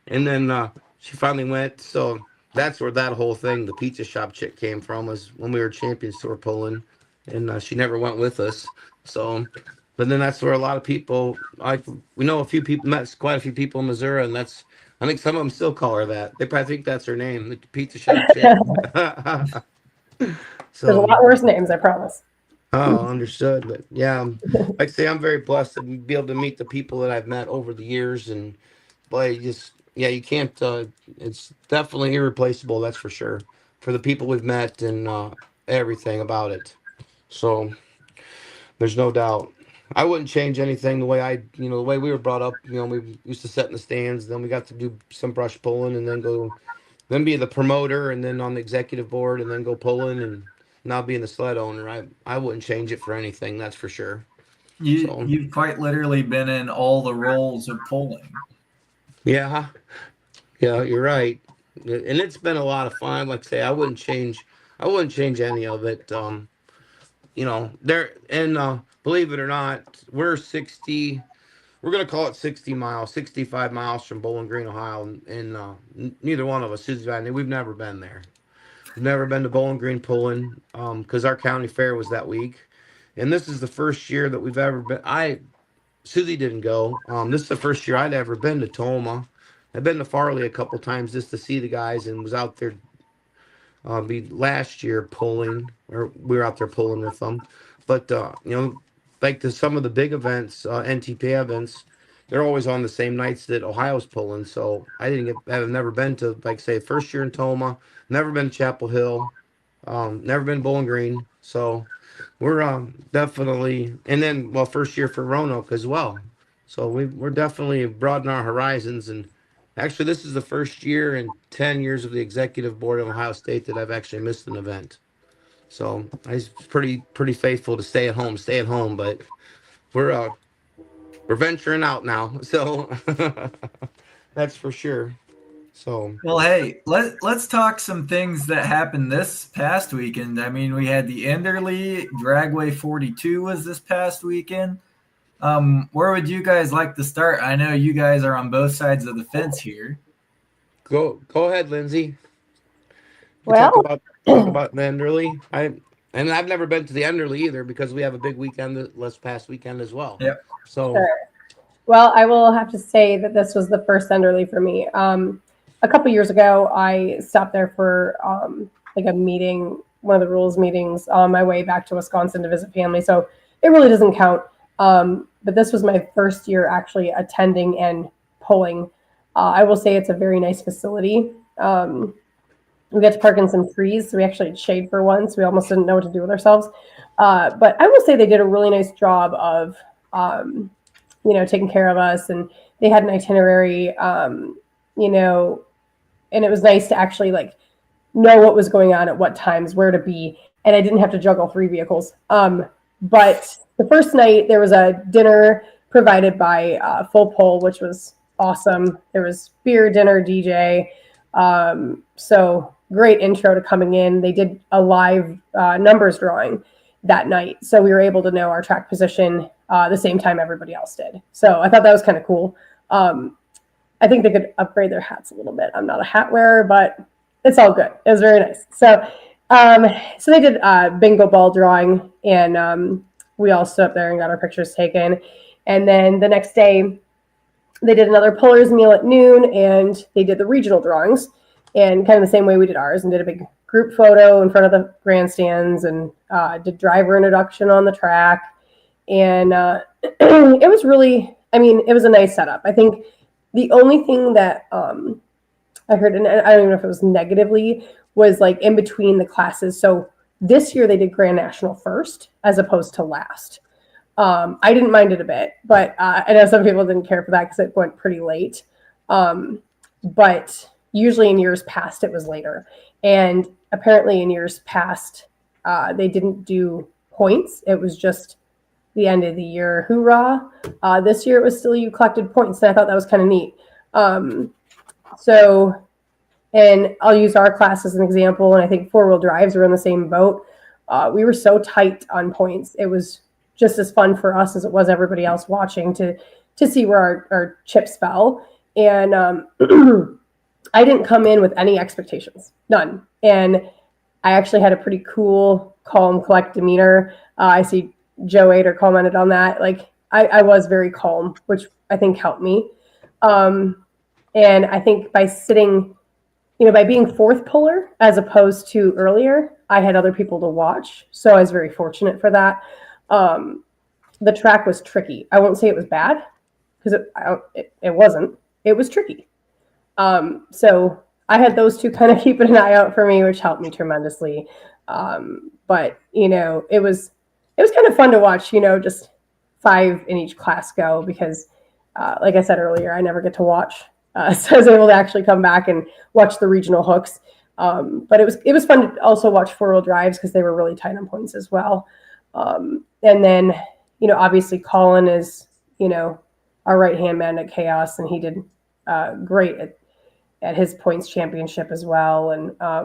and then she finally went. So that's where that whole thing, the pizza shop chick, came from, was when we were Champions Tour pulling, and she never went with us. So, but then that's where a lot of people, we know a few people, met quite a few people in Missouri, and I think some of them still call her that. They probably think that's her name, the pizza shop chick. So, there's a lot worse names, I promise. Oh, understood. But yeah, like I say, I'm very blessed to be able to meet the people that I've met over the years, and boy, you can't. It's definitely irreplaceable. That's for sure. For the people we've met and everything about it. So there's no doubt. I wouldn't change anything the way the way we were brought up. We used to sit in the stands. Then we got to do some brush pulling, and then be the promoter, and then on the executive board, and then go pulling, and now being the sled owner. I wouldn't change it for anything. That's for sure. You've quite literally been in all the roles of pulling. Yeah, you're right. And it's been a lot of fun. Like I say, I wouldn't change any of it. Believe it or not, we're going to call it 60 miles, 65 miles from Bowling Green, Ohio. And neither one of us, Susie and I, we've never been there. We've never been to Bowling Green pulling because our county fair was that week. And this is the first year that we've ever been. Susie didn't go. This is the first year I'd ever been to Toma. I've been to Farley a couple times just to see the guys, and was out there Be last year pulling, or we were out there pulling with them. But like some of the big events, NTP events, they're always on the same nights that Ohio's pulling. So I've never been to, like, say, first year in Toma, never been to Chapel Hill, never been Bowling Green. So we're definitely, and then, well, first year for Roanoke as well. So we're definitely broadening our horizons. And actually, this is the first year in 10 years of the executive board of Ohio State that I've actually missed an event. So I was pretty faithful to stay at home, but we're venturing out now. So that's for sure. So Well, hey, let's talk some things that happened this past weekend. I mean, we had the Enderley Dragway 42 was this past weekend. Where would you guys like to start? I know you guys are on both sides of the fence here. go ahead, Lindsay. Well, Talk about the Enderley. I've never been to the Enderley either because we have a big weekend this past weekend as well. Yep. So sure. Well, I will have to say that this was the first Enderley for me. A couple years ago, I stopped there for like a meeting, one of the rules meetings on my way back to Wisconsin to visit family. So it really doesn't count. But this was my first year actually attending and pulling. I will say it's a very nice facility. We got to park in some trees, so we actually had shade for once. We almost didn't know what to do with ourselves. But I will say they did a really nice job of, taking care of us. And they had an itinerary, and it was nice to actually like know what was going on at what times, where to be. And I didn't have to juggle 3 vehicles. But the first night there was a dinner provided by Full Pull, which was awesome. There was beer, dinner, DJ. So great intro to coming in. They did a live numbers drawing that night. So we were able to know our track position the same time everybody else did. So I thought that was kind of cool. I think they could upgrade their hats a little bit. I'm not a hat wearer, but it's all good. It was very nice. So they did bingo ball drawing, and we all stood up there and got our pictures taken. And then the next day, they did another puller's meal at noon, and they did the regional drawings, and kind of the same way we did ours, and did a big group photo in front of the grandstands, and did driver introduction on the track. And it was really, it was a nice setup. I think the only thing that I heard, and I don't even know if it was negatively, was like in between the classes. So this year they did Grand National first as opposed to last. I didn't mind it a bit, but I know some people didn't care for that because it went pretty late. But usually in years past, it was later. And apparently in years past, they didn't do points. It was just the end of the year hoorah. This year it was still you collected points, and I thought that was kind of neat. And I'll use our class as an example, and I think 4-wheel drives were in the same boat. We were so tight on points. It was just as fun for us as it was everybody else watching to see where our chips fell. And I didn't come in with any expectations, none. And I actually had a pretty cool, calm, collect demeanor. I see Joe Ader commented on that. Like I was very calm, which I think helped me. And I think by sitting, by being 4th puller as opposed to earlier, I had other people to watch. So I was very fortunate for that. The track was tricky. I won't say it was bad because it wasn't. It was tricky. So I had those two kind of keeping an eye out for me, which helped me tremendously. But it was kind of fun to watch, just 5 in each class go because, like I said earlier, I never get to watch. So I was able to actually come back and watch the regional hooks. But it was fun to also watch 4-wheel drives because they were really tight on points as well. And then, obviously Colin is, our right-hand man at Chaos, and he did great at his points championship as well. And, I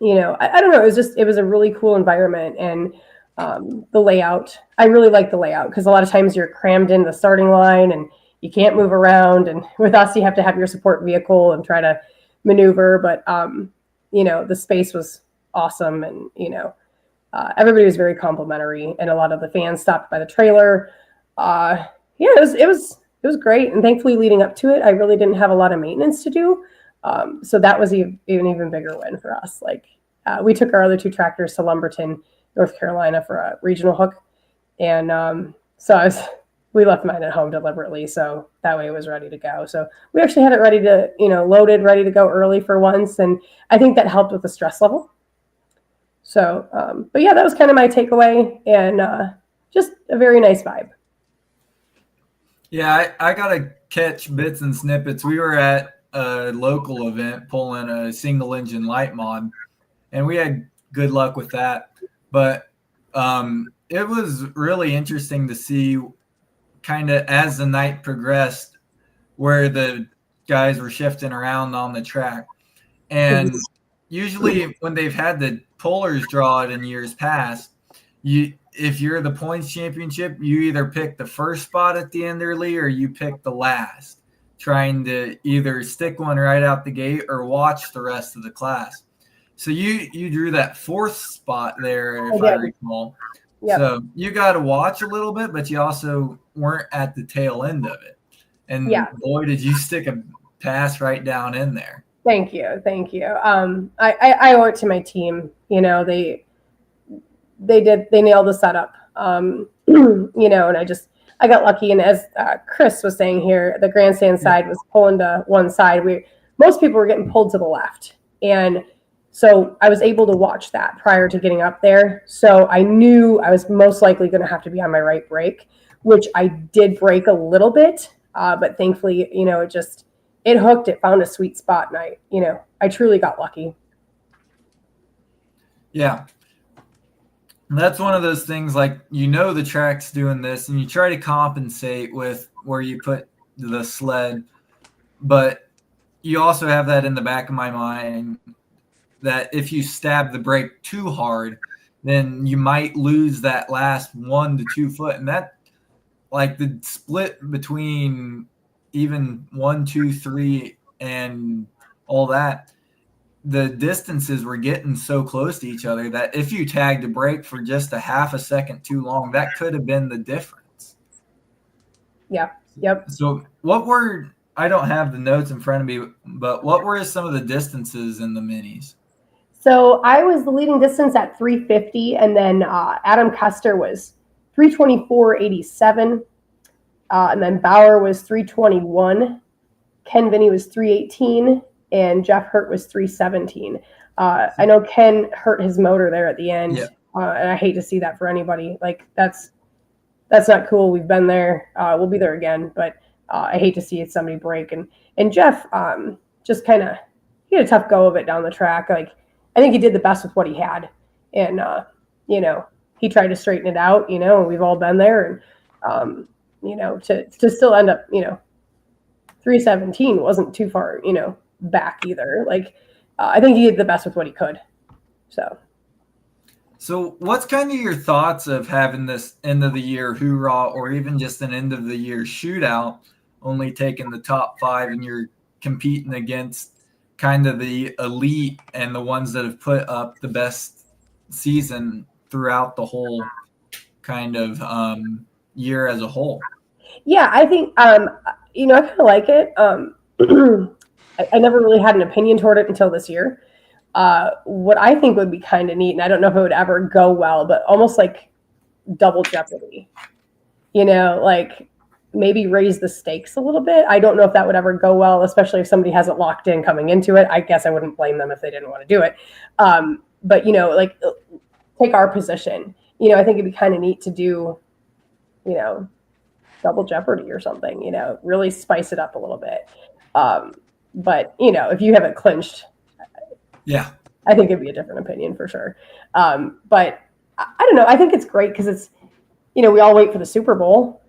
don't know, it was a really cool environment. And the layout, I really like the layout because a lot of times you're crammed in the starting line and you can't move around. And with us, you have to have your support vehicle and try to maneuver. But, the space was awesome. And, everybody was very complimentary, and a lot of the fans stopped by the trailer. It was great. And thankfully leading up to it, I really didn't have a lot of maintenance to do. So that was an even bigger win for us. Like we took our other 2 tractors to Lumberton, North Carolina for a regional hook. And we left mine at home deliberately, so that way it was ready to go. So we actually had it ready to, loaded, ready to go early for once. And I think that helped with the stress level. So, but yeah, that was kind of my takeaway, and just a very nice vibe. Yeah, I got to catch bits and snippets. We were at a local event pulling a single engine light mod, and we had good luck with that. But it was really interesting to see kind of as the night progressed where the guys were shifting around on the track. And usually when they've had the pullers draw it in years past, if you're the points championship, you either pick the first spot at the end early or you pick the last, trying to either stick one right out the gate or watch the rest of the class. So you drew that 4th spot there, if I recall. Yep. So you got to watch a little bit, but you also weren't at the tail end of it. And boy, did you stick a pass right down in there. Thank you. I owe it to my team. They nailed the setup. And I got lucky. And as Chris was saying here, the grandstand side was pulling to one side. Most people were getting pulled to the left. And so I was able to watch that prior to getting up there. So I knew I was most likely going to have to be on my right brake, which I did brake a little bit. But thankfully, it hooked, it found a sweet spot. And I truly got lucky. Yeah. And that's one of those things, like, the track's doing this and you try to compensate with where you put the sled, but you also have that in the back of my mind that if you stab the brake too hard, then you might lose that last 1 to 2 foot. And that, like, the split between even 1, 2, 3 and all that, the distances were getting so close to each other that if you tagged a brake for just a half a second too long, that could have been the difference. Yeah. Yep. So I don't have the notes in front of me, but what were some of the distances in the minis? So I was the leading distance at 350, and then Adam Custer was 324.87, and then Bauer was 321, Ken Vinny was 318, and Jeff Hurt was 317. I know Ken hurt his motor there at the end, and I hate to see that for anybody. Like, that's not cool. We've been there. We'll be there again, but I hate to see somebody break. And Jeff just kind of, he had a tough go of it down the track. Like, I think he did the best with what he had. And, he tried to straighten it out, and we've all been there. And, to still end up, 317 wasn't too far, back either. Like, I think he did the best with what he could. So what's kind of your thoughts of having this end of the year hoorah, or even just an end of the year shootout, only taking the top 5 and you're competing against kind of the elite and the ones that have put up the best season throughout the whole kind of year as a whole? Yeah, I think, I kind of like it. I never really had an opinion toward it until this year. What I think would be kind of neat, and I don't know if it would ever go well, but almost like double jeopardy, like maybe raise the stakes a little bit. I don't know if that would ever go well, especially if somebody has it locked in coming into it. I guess I wouldn't blame them if they didn't want to do it. But, like, take our position. I think it'd be kind of neat to do, double jeopardy or something, really spice it up a little bit. But, if you have it clinched, yeah, I think it'd be a different opinion for sure. But I don't know. I think it's great because it's, we all wait for the Super Bowl.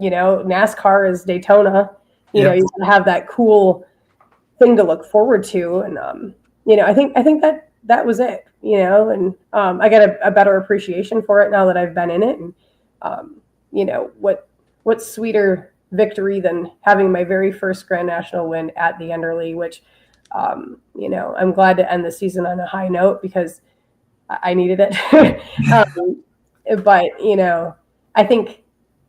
NASCAR is Daytona. You have that cool thing to look forward to. And, I think that was it, and I got a better appreciation for it now that I've been in it. And, what's sweeter victory than having my very first Grand National win at the Enderley, which, I'm glad to end the season on a high note because I needed it. But, I think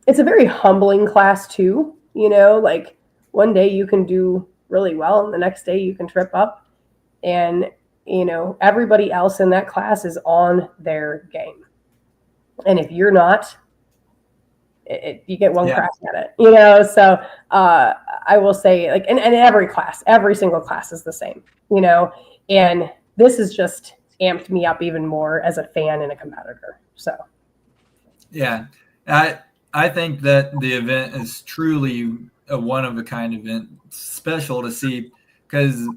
it's a very humbling class too, like one day you can do really well, and the next day you can trip up, and everybody else in that class is on their game. And if you're not, you get one crack at it, So I will say, like, and every single class is the same, and this has just amped me up even more as a fan and a competitor. So, yeah, I think that the event is truly a one of a kind event, special to see, because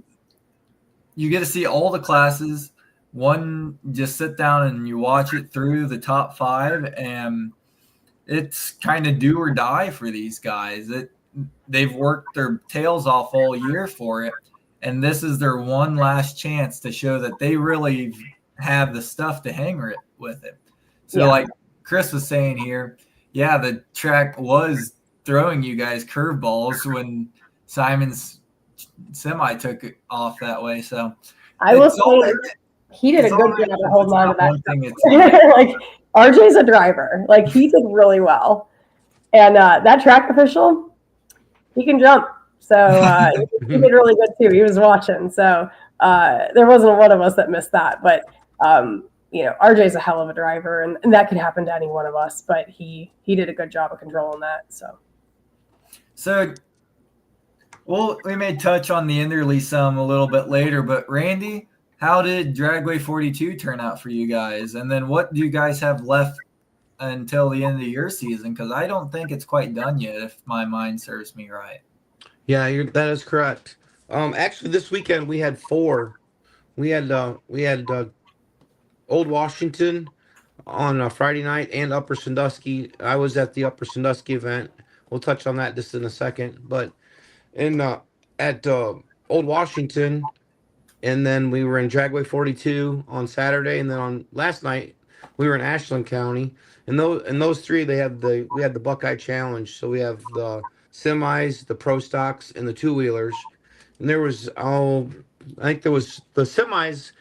you get to see all the classes. One, just sit down and you watch it through the top 5, and it's kind of do or die for these guys. They've worked their tails off all year for it, and this is their one last chance to show that they really have the stuff to hang with it. So, like Chris was saying here, the track was throwing you guys curveballs when Simon's semi took it off that way. So I will say he did a good job of holding on to that. Like, RJ's a driver. Like, he did really well. And that track official, he can jump. So he did really good too. He was watching. So there wasn't one of us that missed that. But, RJ's a hell of a driver, and that could happen to any one of us. But he did a good job of controlling that. So, well, we may touch on the Enderley some a little bit later. But, Randy, how did Dragway 42 turn out for you guys? And then what do you guys have left until the end of your season? Because I don't think it's quite done yet, if my mind serves me right. Yeah, that is correct. Actually, this weekend we had 4. We had Old Washington on Friday night and Upper Sandusky. I was at the Upper Sandusky event. We'll touch on that just in a second. But at Old Washington, and then we were in Dragway 42 on Saturday, and then on last night we were in Ashland County. And those 3, we had the Buckeye Challenge. So we have the semis, the pro stocks, and the 2-wheelers. And there was I think there was the semis.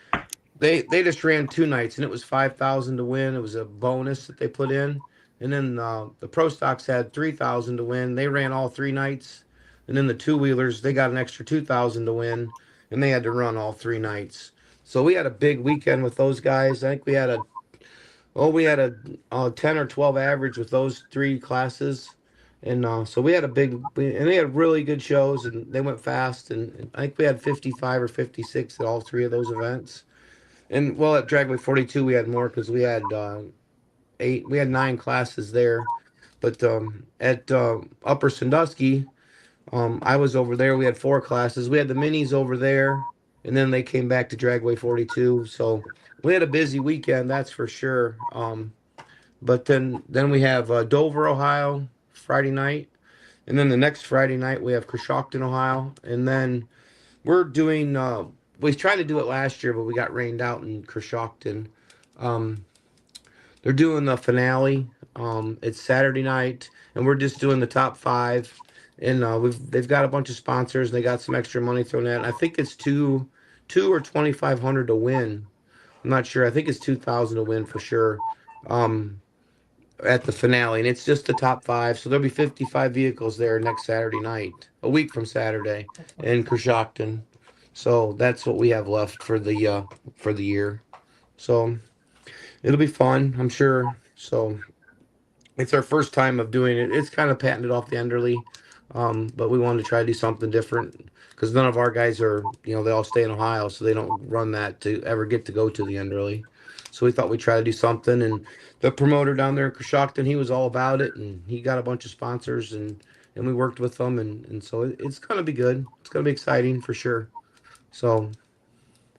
They just ran 2 nights, and it was $5,000 to win. It was a bonus that they put in. And then the pro stocks had $3,000 to win. They ran all 3 nights. And then the 2-wheelers, they got an extra $2,000 to win, and they had to run all 3 nights. So we had a big weekend with those guys. I think we had a 10 or 12 average with those 3 classes. And so we had and they had really good shows, and they went fast. And I think we had 55 or 56 at all 3 of those events. And well, at Dragway 42, we had more because we had 9 classes there. But at Upper Sandusky, I was over there. We had 4 classes. We had the minis over there, and then they came back to Dragway 42. So we had a busy weekend, that's for sure. But then we have Dover, Ohio, Friday night. And then the next Friday night, we have Coshocton, Ohio. And then we're doing, we tried to do it last year, but we got rained out in Coshocton. They're doing the finale. It's Saturday night, and we're just doing the top 5. And they've got a bunch of sponsors, and they got some extra money thrown in. I think it's two or 2,500 to win. I'm not sure. I think it's 2,000 to win for sure. At the finale, and it's just the top 5. So there'll be 55 vehicles there next Saturday night, a week from Saturday, in Coshocton. So that's what we have left for the year. So it'll be fun, I'm sure. So it's our first time of doing it. It's kind of patented off the Enderley, but we wanted to try to do something different because none of our guys are, they all stay in Ohio, so they don't run that to ever get to go to the Enderley. So we thought we'd try to do something, and the promoter down there in Coshocton, he was all about it, and he got a bunch of sponsors, and we worked with them, and so it's going to be good. It's going to be exciting for sure. So,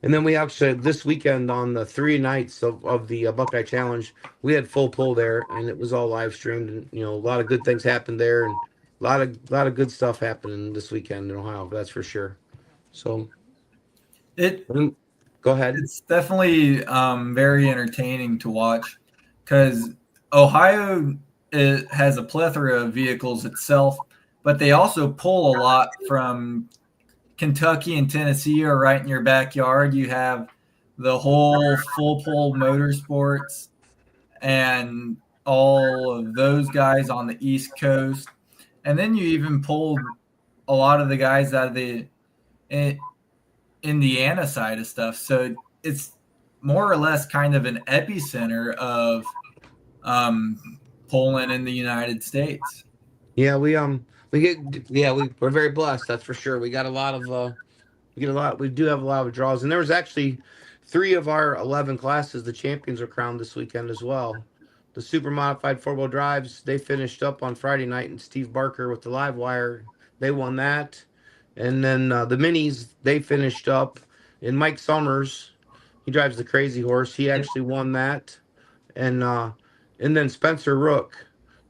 and then we actually, this weekend on the 3 nights of the Buckeye Challenge, we had full pull there, and it was all live streamed, and a lot of good things happened there, and a lot of good stuff happening this weekend in Ohio, that's for sure. So go ahead. It's definitely very entertaining to watch because Ohio has a plethora of vehicles itself, but they also pull a lot from Kentucky and Tennessee are right in your backyard. You have the whole full pull motorsports and all of those guys on the East Coast. And then you even pulled a lot of the guys out of the Indiana side of stuff. So it's more or less kind of an epicenter of Poland in the United States. Yeah, we're very blessed, that's for sure. We got a lot of we do have a lot of draws, and there was actually 3 of our 11 classes. The champions were crowned this weekend as well. The super modified 4-wheel drives, they finished up on Friday night, and Steve Barker with the live wire, they won that. And then the minis, they finished up. And Mike Summers, he drives the Crazy Horse. He actually won that. And then Spencer Rook,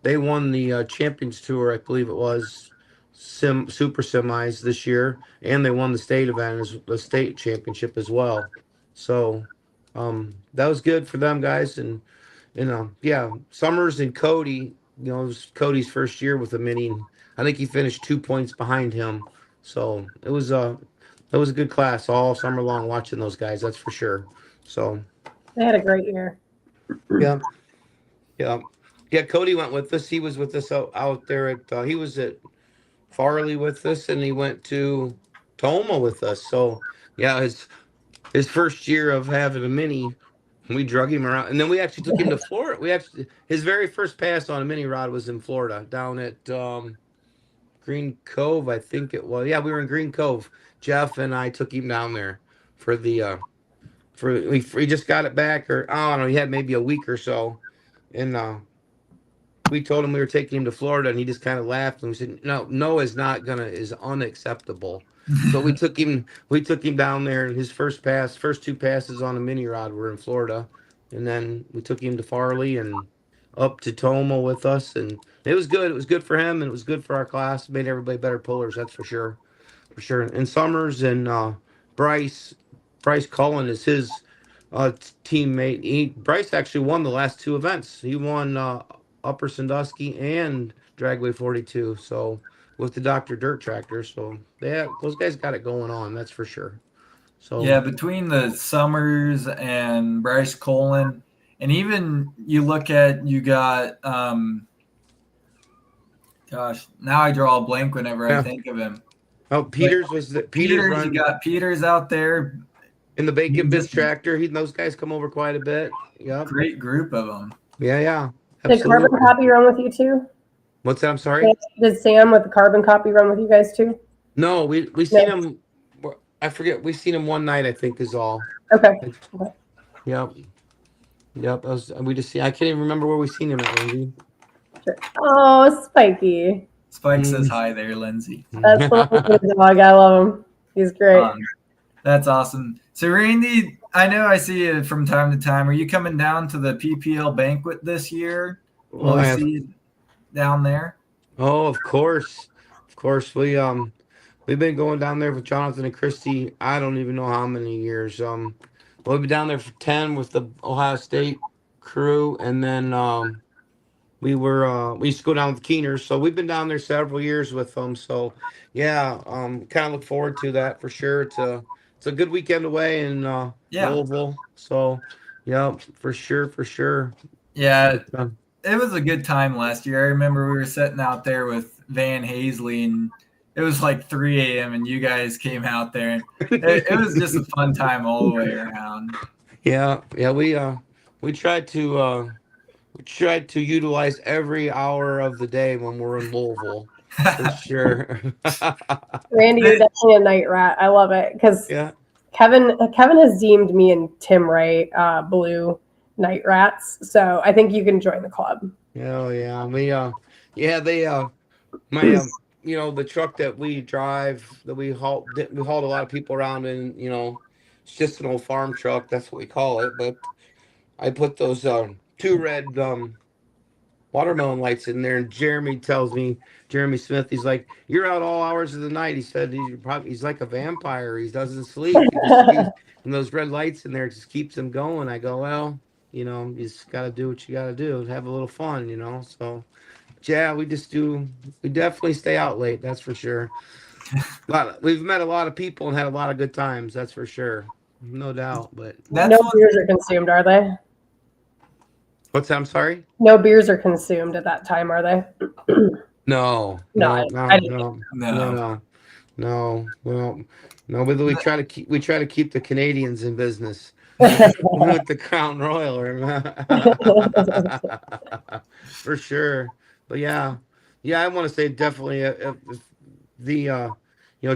they won the Champions Tour, I believe it was, super semis this year, and they won the state event as the state championship as well. So that was good for them guys. And yeah, Summers and Cody, it was Cody's first year with the mini. I think he finished 2 points behind him. So it was a good class all summer long watching those guys, that's for sure. So They had a great year. yeah. Yeah. Yeah, Cody went with us. He was with us out there at he was at Farley with us, and he went to Toma with us. So yeah, his first year of having a mini, we drug him around, and then we actually took him to Florida. His very first pass on a mini rod was in Florida, down at Green Cove, I think it was. Yeah, we were in Green Cove. Jeff and I took him down there for the he just got it back, or I don't know, he had maybe a week or so, and we told him we were taking him to Florida, and he just kind of laughed, and we said, no is unacceptable. So we took him down there, and his first 2 passes on a mini rod were in Florida. And then we took him to Farley and up to Toma with us, and it was good. It was good for him, and it was good for our class. It made everybody better pullers, that's for sure. For sure. And Summers and Bryce Cullen is his teammate. Bryce actually won the last 2 events. He won Upper Sandusky and Dragway 42. So with the Dr. Dirt tractor, so those guys got it going on, that's for sure. So yeah, between the Summers and Bryce Colin, and even you got gosh, now I draw a blank whenever I think of him. Oh, Peters You got Peters out there in the Bacon Biz tractor. Those guys come over quite a bit. Yeah, great group of them. Yeah. Did Carbon Copy run with you too? What's that? I'm sorry. Did Sam with the Carbon Copy run with you guys too? No, we seen him. I forget. We seen him one night, I think, is all. Okay. Yep. We just see. I can't even remember where we seen him at, Lindsay. Sure. Oh, Spiky. Spike says hi there, Lindsay. That's the little dog. I love him. He's great. That's awesome. So, Randy, I know I see you from time to time. Are you coming down to the PPL banquet this year? Will we see you down there? Oh, of course. We've been going down there with Jonathan and Christy. I don't even know how many years. We'll be down there for 10 with the Ohio State crew, and then we used to go down with Keeners. So we've been down there several years with them. So yeah, kind of look forward to that for sure. It's a good weekend away in Louisville. So yeah, for sure. Yeah, it was a good time last year. I remember we were sitting out there with Van Hazley, and it was like 3 a.m. and you guys came out there, and it was just a fun time all the way around. Yeah. We tried to utilize every hour of the day when we're in Louisville. For sure. Randy is definitely a night rat. I love it because Kevin has deemed me and Tim Ray blue night rats. So I think you can join the club. Oh yeah, the truck that we drive, that we hauled a lot of people around in. It's just an old farm truck. That's what we call it. But I put those 2 red watermelon lights in there, and Jeremy Smith, he's like, "You're out all hours of the night." He said he's like a vampire. He doesn't sleep. And those red lights in there just keeps him going. I go, well, you just got to do what you got to do. Have a little fun, So yeah, we definitely stay out late. That's for sure. We've met a lot of people and had a lot of good times. That's for sure. No doubt. But no beers are consumed, are they? What's that? I'm sorry? No beers are consumed at that time, are they? No. No, well, no, but we try to keep the Canadians in business with the Crown Royal, for sure. But yeah, yeah, I want to say definitely if the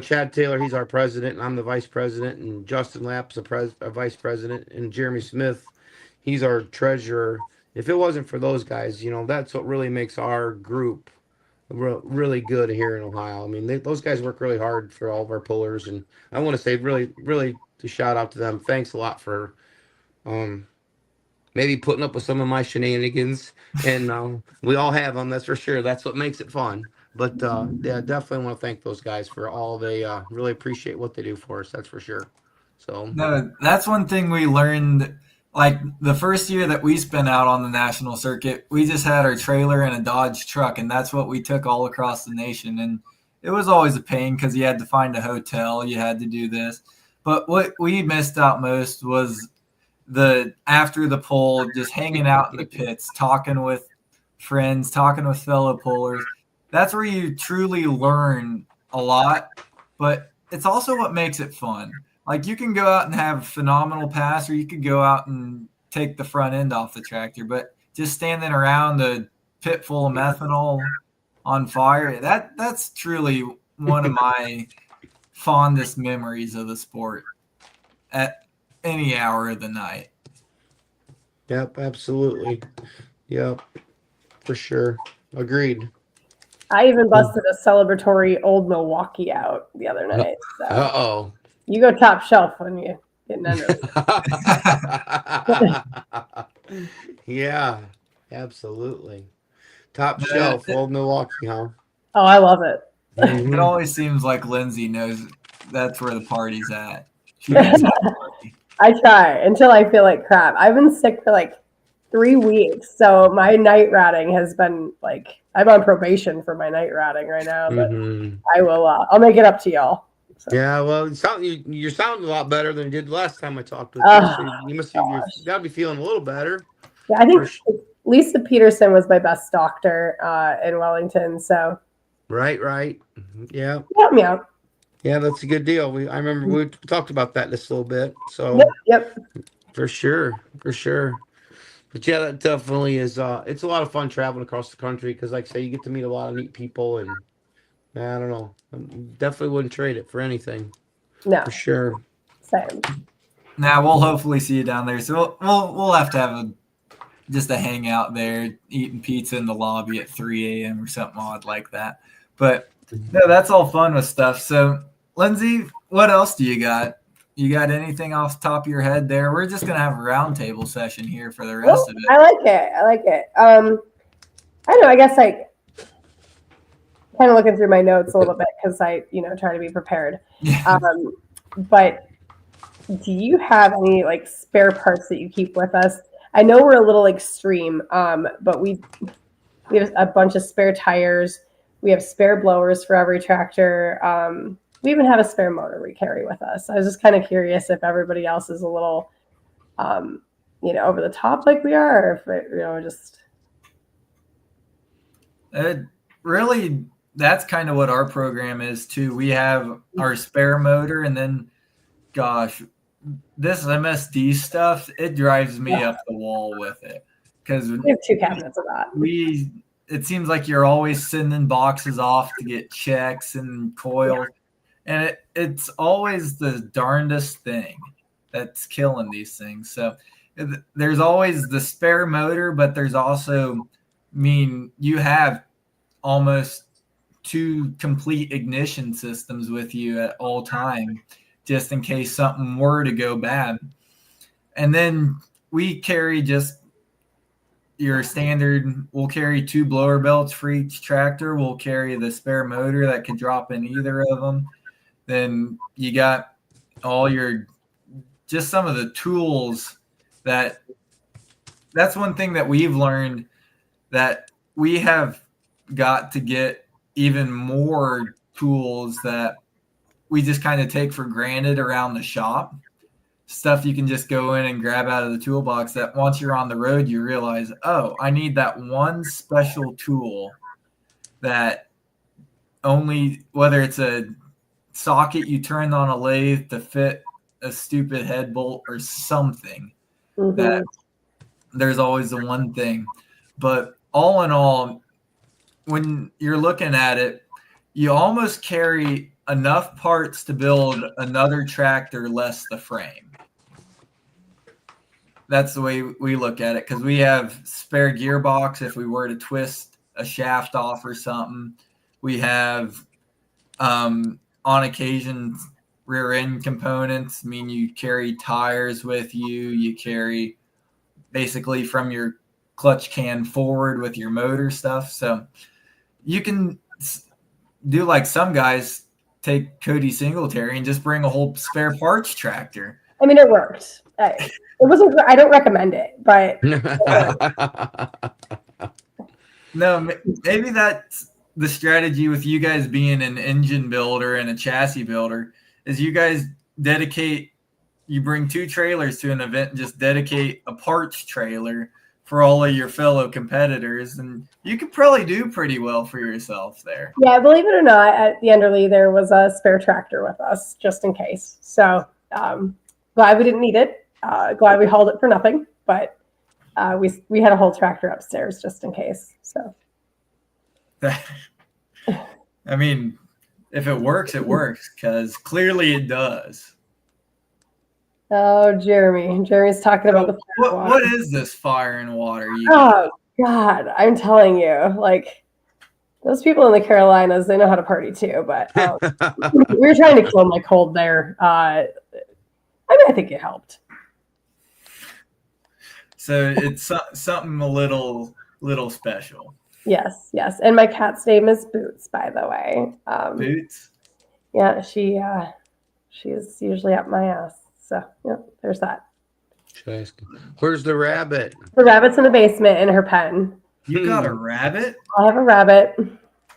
Chad Taylor, he's our president, and I'm the vice president, and Justin Lapp's a vice president, and Jeremy Smith, he's our treasurer. If it wasn't for those guys, that's what really makes our group really good here in Ohio. I mean, those guys work really hard for all of our pullers, and I want to say really, really to shout out to them. Thanks a lot for um, maybe putting up with some of my shenanigans, and we all have them. That's for sure. That's what makes it fun. But yeah, definitely want to thank those guys for all they really appreciate what they do for us. That's for sure. So No, that's one thing we learned. Like the first year that we spent out on the national circuit, we just had our trailer and a Dodge truck, and that's what we took all across the nation. And it was always a pain because you had to find a hotel, you had to do this. But what we missed out most was the after the pull, just hanging out in the pits, talking with friends, talking with fellow pullers. That's where you truly learn a lot, but it's also what makes it fun. Like you can go out and have a phenomenal pass, or you could go out and take the front end off the tractor. But just standing around a pit full of methanol on fire, that's truly one of my fondest memories of the sport at any hour of the night. yep, absolutely. Yep, for sure. Agreed. I even busted a celebratory old Milwaukee out the other night. So Uh-oh. you go top shelf when you getting under it. Yeah, absolutely. Top shelf, old Milwaukee, huh? Oh, I love it. It always seems like Lindsay knows that's where the party's at. She knows that party. I try until I feel like crap. I've been sick for like 3 weeks, so my night routing has been like I'm on probation for my night routing right now. But I will. I'll make it up to y'all. So. Yeah, well, you sound a lot better than you did last time I talked with you. So you gotta be feeling a little better. Yeah, I think Lisa Peterson was my best doctor in Wellington. So right, yeah, help me out. Yeah, that's a good deal. I remember we talked about that just a little bit. So Yep. For sure. But yeah, that definitely is. It's a lot of fun traveling across the country because, like I say, you get to meet a lot of neat people, and I don't know, definitely wouldn't trade it for anything. No, for sure. Same. Now we'll hopefully see you down there. So we'll have to have just a hangout there, eating pizza in the lobby at 3 a.m. or something odd like that. But no, that's all fun with stuff. So Lindsay, what else do you got? You got anything off the top of your head there? We're just gonna have a roundtable session here for the rest of it. I like it. I don't know. I guess like kind of looking through my notes a little bit because I, try to be prepared. Yeah. But do you have any like spare parts that you keep with us? I know we're a little extreme, but we have a bunch of spare tires. We have spare blowers for every tractor. We even have a spare motor we carry with us. I was just kind of curious if everybody else is a little, over the top like we are, or if it, just. Really, that's kind of what our program is too. We have our spare motor, and then, gosh, this MSD stuff, it drives me up the wall with it because we have 2 cabinets of that. It seems like you're always sending boxes off to get checks and coils. And it's always the darndest thing that's killing these things. So there's always the spare motor, but there's also, you have almost 2 complete ignition systems with you at all time, just in case something were to go bad. And then we carry just your standard, we'll carry 2 blower belts for each tractor. We'll carry the spare motor that could drop in either of them. Then you got all just some of the tools that's one thing that we've learned, that we have got to get even more tools that we just kind of take for granted around the shop. Stuff you can just go in and grab out of the toolbox that once you're on the road, you realize, oh, I need that one special tool that only, whether it's a socket you turned on a lathe to fit a stupid head bolt or something. That there's always the one thing. But all in all, when you're looking at it, you almost carry enough parts to build another tractor less the frame. That's the way we look at it, because we have spare gearbox if we were to twist a shaft off or something. We have, on occasion, rear end components. I mean, you carry tires with you. You carry basically from your clutch can forward with your motor stuff. So you can do like some guys, take Cody Singletary and just bring a whole spare parts tractor. I mean, it worked. It wasn't. I don't recommend it, but no, maybe that's the strategy with you guys being an engine builder and a chassis builder. Is you guys you bring 2 trailers to an event and just dedicate a parts trailer for all of your fellow competitors, and you could probably do pretty well for yourself there. Yeah, believe it or not, at the Enderley there was a spare tractor with us just in case. So glad we didn't need it. Glad we hauled it for nothing, but we had a whole tractor upstairs just in case. So I mean, if it works, it works, because clearly it does. Oh, Jeremy's talking about the fire water. What is this fire and water? Oh God, I'm telling you, like those people in the Carolinas, they know how to party too. But we were trying to kill my cold there. I mean, I think it helped. So it's something a little special. Yes, and my cat's name is Boots, by the way. Boots? Yeah, she's usually up my ass. So, yeah, there's that. Where's the rabbit? The rabbit's in the basement in her pen. You got a rabbit? I have a rabbit.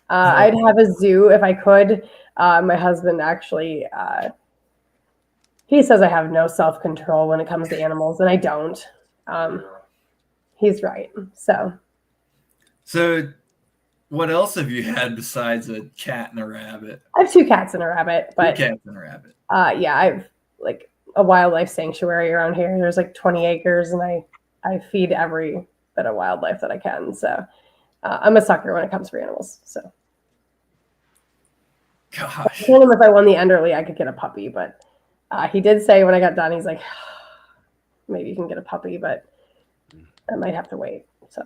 I'd have a zoo if I could. My husband actually, he says I have no self-control when it comes to animals, and I don't. He's right. So what else have you had besides a cat and a rabbit? I have 2 cats and a rabbit. But 2 cats and a rabbit. Yeah, I've like a wildlife sanctuary around here. There's like 20 acres, and I feed every bit of wildlife that I can. So I'm a sucker when it comes for animals. So gosh, I told him if I won the Enderley, I could get a puppy. But he did say when I got done, he's like, maybe you can get a puppy, but I might have to wait. So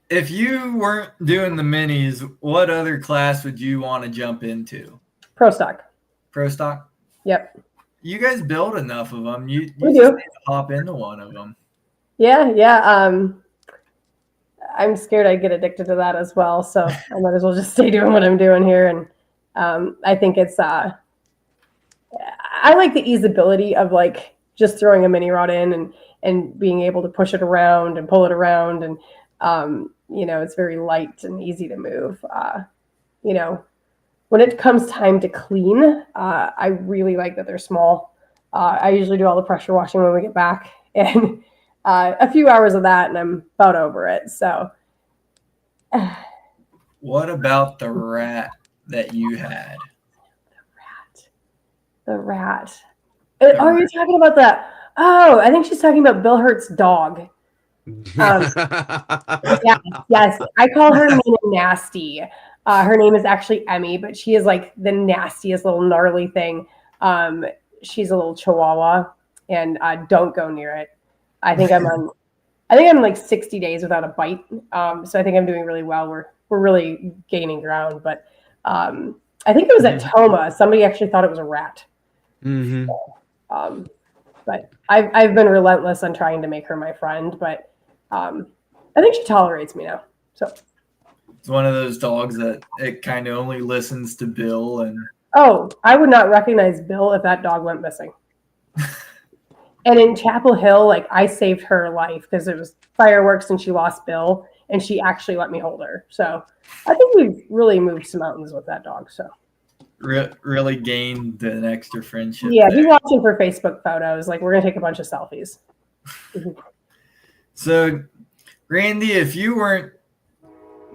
if you weren't doing the minis, what other class would you want to jump into? Pro stock. Pro stock? Yep. You guys build enough of them. You we just do. need to hop into one of them. Yeah. I'm scared I'd get addicted to that as well. So I might as well just stay doing what I'm doing here. And I think it's I like the easeability of like just throwing a mini rod in and being able to push it around and pull it around, and it's very light and easy to move. When it comes time to clean, I really like that they're small. I usually do all the pressure washing when we get back, and a few hours of that and I'm about over it. So what about the rat that you had? The rat. Are you talking about that? Oh, I think she's talking about Bill Hurt's dog. Yes. I call her mean and nasty. Her name is actually Emmy, but she is like the nastiest little gnarly thing. She's a little chihuahua, and don't go near it. I think I'm like 60 days without a bite. So I think I'm doing really well. We're really gaining ground, but I think it was at Toma. Somebody actually thought it was a rat. Mm-hmm. So, but I've been relentless on trying to make her my friend, but I think she tolerates me now. So it's one of those dogs that it kind of only listens to Bill. And I would not recognize Bill if that dog went missing. And in Chapel Hill, like I saved her life because it was fireworks and she lost Bill, and she actually let me hold her. So I think we've really moved some mountains with that dog. So really gained an extra friendship. Yeah, be watching for Facebook photos. Like we're gonna take a bunch of selfies. So, Randy, if you weren't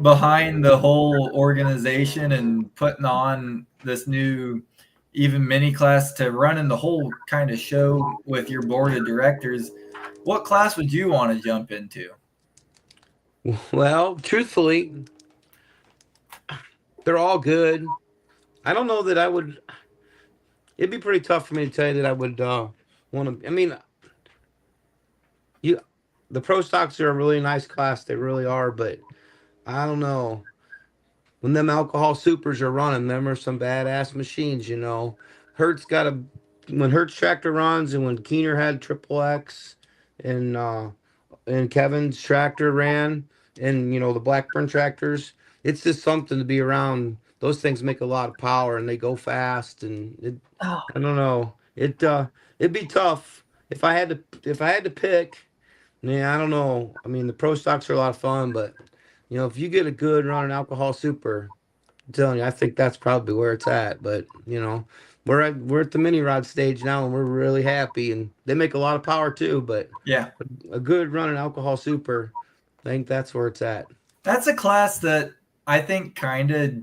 behind the whole organization and putting on this new even mini class to running the whole kind of show with your board of directors, what class would you want to jump into? Well, truthfully, they're all good. I don't know that I would. It'd be pretty tough for me to tell you that I would want to. I mean, you, the pro stocks are a really nice class. They really are, but I don't know. When them alcohol supers are running, them are some badass machines, you know. Hertz got a when Hertz tractor runs, and when Keener had Triple X, and Kevin's tractor ran, and you know the Blackburn tractors. It's just something to be around. Those things make a lot of power, and they go fast. And Oh, I don't know. It'd be tough if I had to pick. Yeah, I don't know. I mean, the pro stocks are a lot of fun, but you know, if you get a good running alcohol super, I'm telling you, I think that's probably where it's at. But you know, we're at the mini rod stage now, and we're really happy, and they make a lot of power too. But Yeah, a good running alcohol super, I think that's where it's at. that's a class that I think kind of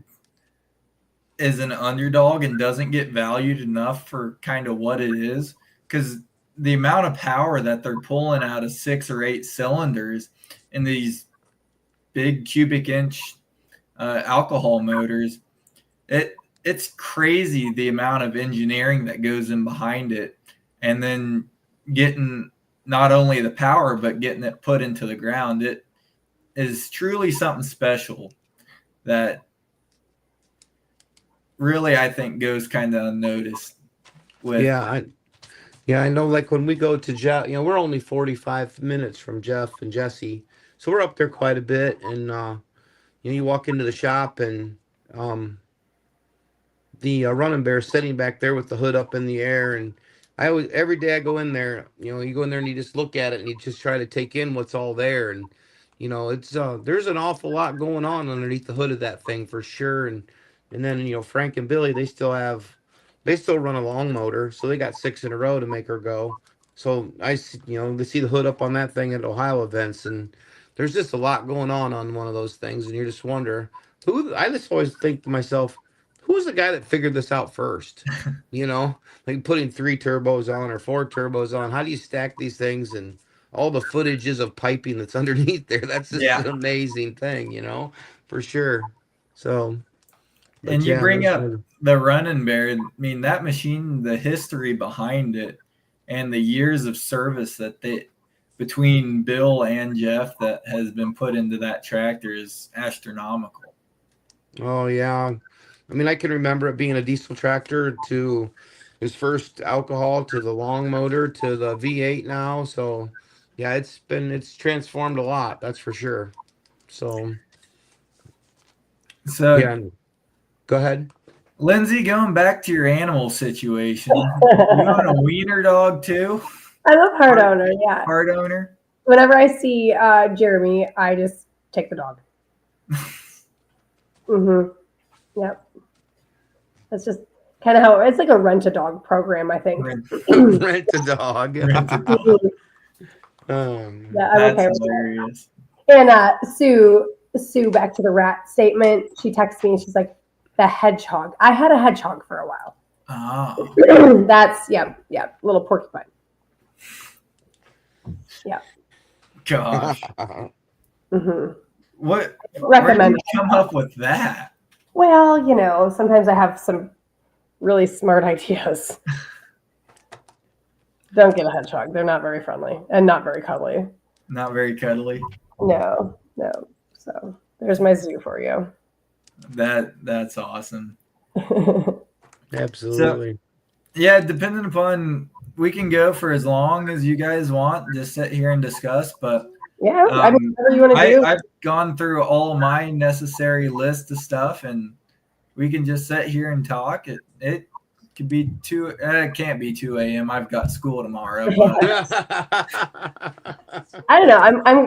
is an underdog and doesn't get valued enough for kind of what it is, because the amount of power that they're pulling out of 6 or 8 cylinders in these big cubic inch alcohol motors, it's crazy the amount of engineering that goes in behind it, and then getting not only the power but getting it put into the ground. It is truly something special that really I think goes kind of unnoticed with. Yeah, I know. Like when we go to Jeff, you know, we're only 45 minutes from Jeff and Jesse, so we're up there quite a bit. And you know, you walk into the shop, and um, the running bear sitting back there with the hood up in the air. And I always, every day I go in there, you know, you go in there and you just look at it and you just try to take in what's all there. And you know, it's there's an awful lot going on underneath the hood of that thing for sure. And then you know, Frank and Billy, they still run a long motor, so they got 6 in a row to make her go. So you know, they see the hood up on that thing at Ohio events, and there's just a lot going on one of those things, and you just wonder who. I just always think to myself, who was the guy that figured this out first? You know, like putting 3 turbos on or 4 turbos on. How do you stack these things, and all the footages of piping that's underneath there? That's just Yeah, an amazing thing, you know, for sure. So, and but you yeah, bring there's up the running bear. I mean, that machine, the history behind it and the years of service that they between Bill and Jeff that has been put into that tractor is astronomical. Oh yeah. I mean, I can remember it being a diesel tractor to his first alcohol to the long motor to the V8 now. So yeah, it's transformed a lot, that's for sure. So So, yeah, go ahead. Lindsay, going back to your animal situation, you own a wiener dog too? I love hard Part, owner. Yeah. part owner? Whenever I see Jeremy, I just take the dog. Yep. That's just kind of how it's like a rent a dog program, I think. Rent a dog. Rent a dog. Yeah, I'm That's okay with hilarious. that. And Sue, back to the rat statement. She texted me and she's like, the hedgehog. I had a hedgehog for a while. Oh, That's little porcupine. Yeah. gosh. Mm-hmm. Where did Recommend. you come up with that? Well, you know, sometimes I have some really smart ideas. Don't get a hedgehog. They're not very friendly and not very cuddly. Not very cuddly. No. So there's my zoo for you. That's awesome. Absolutely. So, yeah, depending upon, we can go for as long as you guys want, just sit here and discuss. But Yeah, I mean, whatever you want to do. I've gone through all my necessary list of stuff, and we can just sit here and talk. It could be it can't be 2 a.m. I've got school tomorrow. But I don't know.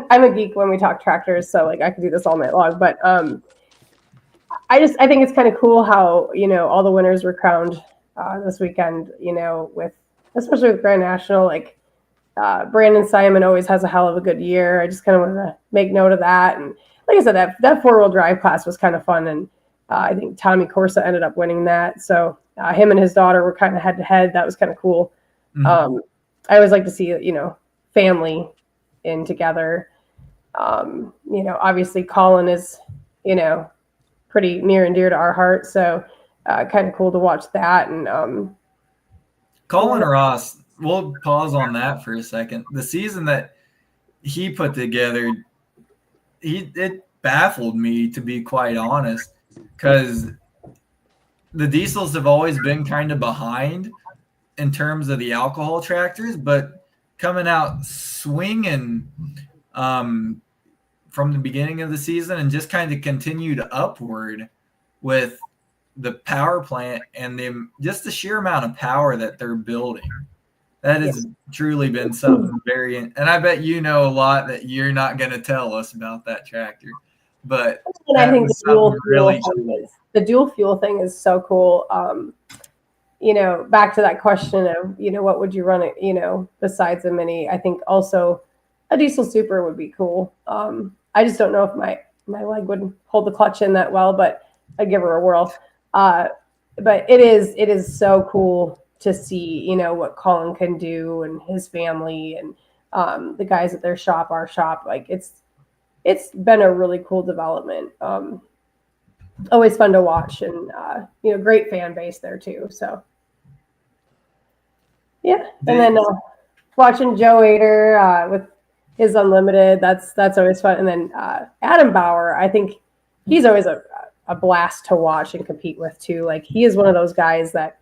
I'm a geek when we talk tractors, so like I could do this all night long. But I think it's kind of cool how, you know, all the winners were crowned this weekend. You know, especially with Grand National, like Brandon Simon always has a hell of a good year. I just kind of want to make note of that. And like I said, that 4-wheel drive class was kind of fun, and I think Tommy Corsa ended up winning that. So him and his daughter were kind of head to head. That was kind of cool. Mm-hmm. I always like to see, family in together. Obviously Colin is, pretty near and dear to our heart. So kind of cool to watch that. And Colin Ross, we'll pause on that for a second. The season that he put together, it baffled me, to be quite honest, because the diesels have always been kind of behind in terms of the alcohol tractors, but coming out swinging from the beginning of the season and just kind of continued upward with the power plant and just the sheer amount of power that they're building. That has truly been something very, and I bet you know a lot that you're not going to tell us about that tractor. But and I think the dual fuel thing is so cool. Back to that question of, what would you run it, besides a Mini? I think also a diesel super would be cool. I just don't know if my leg would hold the clutch in that well, but I'd give her a whirl. But it is so cool to see, what Colin can do and his family and the guys at their shop, our shop. Like it's been a really cool development. Always fun to watch, and great fan base there too. So yeah, and then watching Joe Ader with his Unlimited, that's always fun. And then Adam Bauer, I think he's always a blast to watch and compete with too. Like he is one of those guys that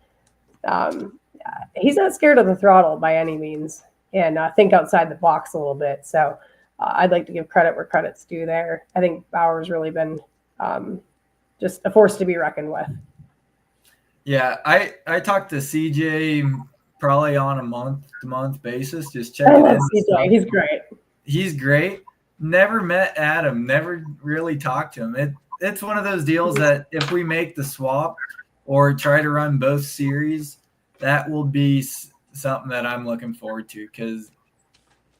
he's not scared of the throttle by any means, and think outside the box a little bit. So I'd like to give credit where credit's due there. I think Bauer's really been just a force to be reckoned with. Yeah, I talked to CJ probably on a month-to-month basis, just checking in. CJ. He's great. He's great. Never met Adam. Never really talked to him. It's one of those deals that if we make the swap or try to run both series, that will be something that I'm looking forward to, because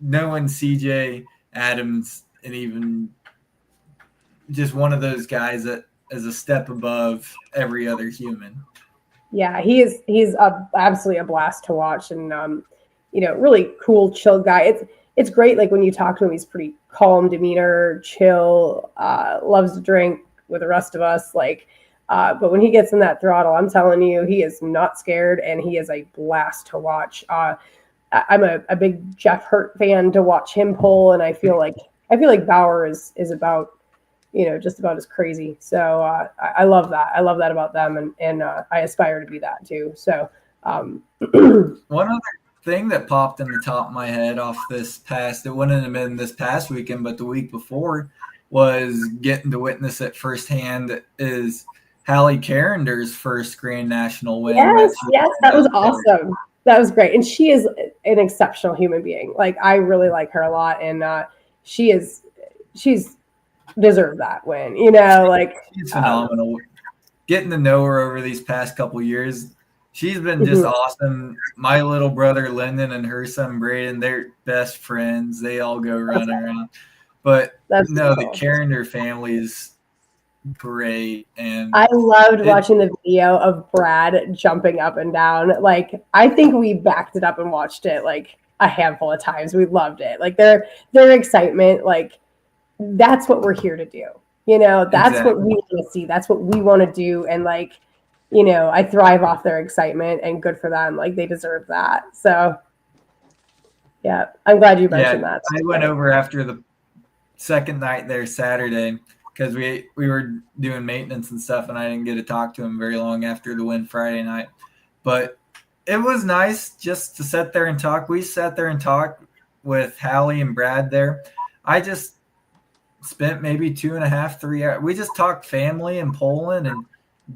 knowing CJ Adams, and even just one of those guys that is a step above every other human. Yeah, he's absolutely a blast to watch, and really cool, chill guy. It's great. Like when you talk to him, he's pretty calm demeanor, chill, loves to drink with the rest of us. But when he gets in that throttle, I'm telling you, he is not scared, and he is a blast to watch. I'm a big Jeff Hurt fan to watch him pull, and I feel like Bauer is about, just about as crazy. So I love that. I love that about them, and I aspire to be that too. So one other thing that popped in the top of my head off it wouldn't have been this past weekend, but the week before, was getting to witness it firsthand is Hallie Carrender's first Grand National win. Yes, that was awesome. That was great. And she is an exceptional human being. Like, I really like her a lot, and she's deserved that win. She's phenomenal. Getting to know her over these past couple years, she's been just awesome. My little brother Lyndon and her son Braden, they're best friends. They all go running around. But the Carrender family is great, and I loved watching the video of Brad jumping up and down. Like, I think we backed it up and watched it like a handful of times. We loved it. Like their excitement, like that's what we're here to do. That's what we want to see. That's what we want to do. And I thrive off their excitement, and good for them. Like, they deserve that. So yeah, I'm glad you mentioned that. I went over after the second night there Saturday, because we were doing maintenance and stuff, and I didn't get to talk to him very long after the win Friday night. But it was nice just to sit there and talk. We sat there and talked with Hallie and Brad there. I just spent maybe 2.5, 3 hours. We just talked family and Poland and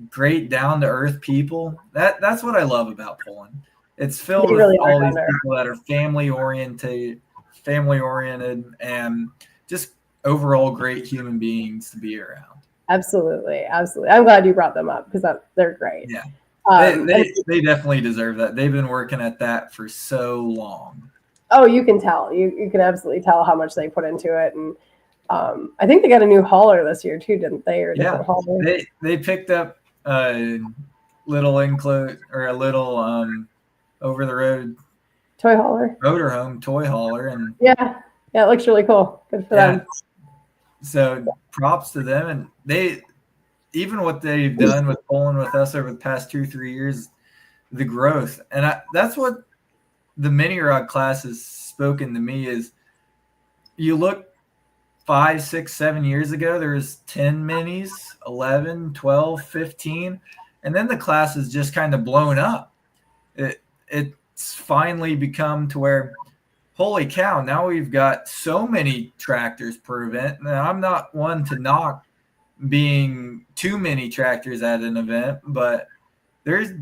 great down-to-earth people. That's what I love about Poland. It's filled with all these people that are family-oriented and just overall great human beings to be around. Absolutely. I'm glad you brought them up, because they're great. Yeah, they definitely deserve that. They've been working at that for so long. Oh, you can tell. You can absolutely tell how much they put into it, and I think they got a new hauler this year too, didn't they? Or a Yeah, different hauler. they picked up a little a little over the road Toy hauler. motorhome toy hauler, and Yeah, it looks really cool. Good for them. So props to them, and they even what they've done with pulling with us over the past 2-3 years, the growth, and that's what the mini rod class has spoken to me is. You look 5, 6, 7 years ago, there was 10 minis, 11, 12, 15, and then the class has just kind of blown up. It's finally become to where, holy cow, now we've got so many tractors per event. Now, I'm not one to knock being too many tractors at an event, but there's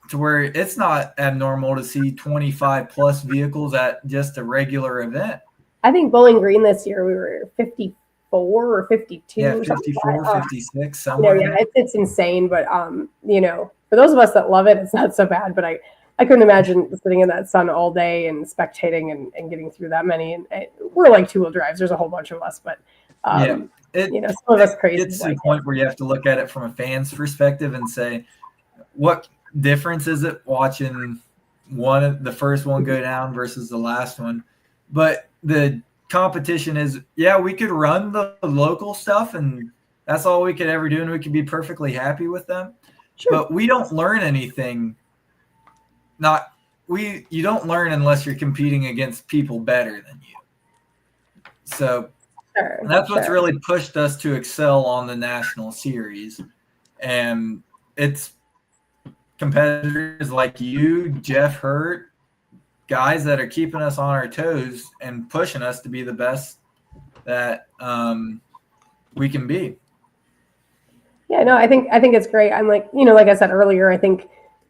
to where it's not abnormal to see 25 plus vehicles at just a regular event. I think Bowling Green this year we were 54 or 52. Yeah, or 54, like 56, somewhere. Yeah, it's insane. But for those of us that love it, it's not so bad. But I couldn't imagine sitting in that sun all day and spectating and getting through that many. And we're like two-wheel drives. There's a whole bunch of us, but some of us crazy. It's to the point where you have to look at it from a fan's perspective and say, what difference is it watching the first one go down versus the last one? But the competition is, we could run the local stuff and that's all we could ever do, and we could be perfectly happy with them. Sure. But we don't learn anything. You don't learn unless you're competing against people better than you. So that's what's really pushed us to excel on the national series. And it's competitors like you, Jeff Hurt, guys that are keeping us on our toes and pushing us to be the best that we can be. Yeah, no, I think it's great. I'm like, like I said earlier, I think,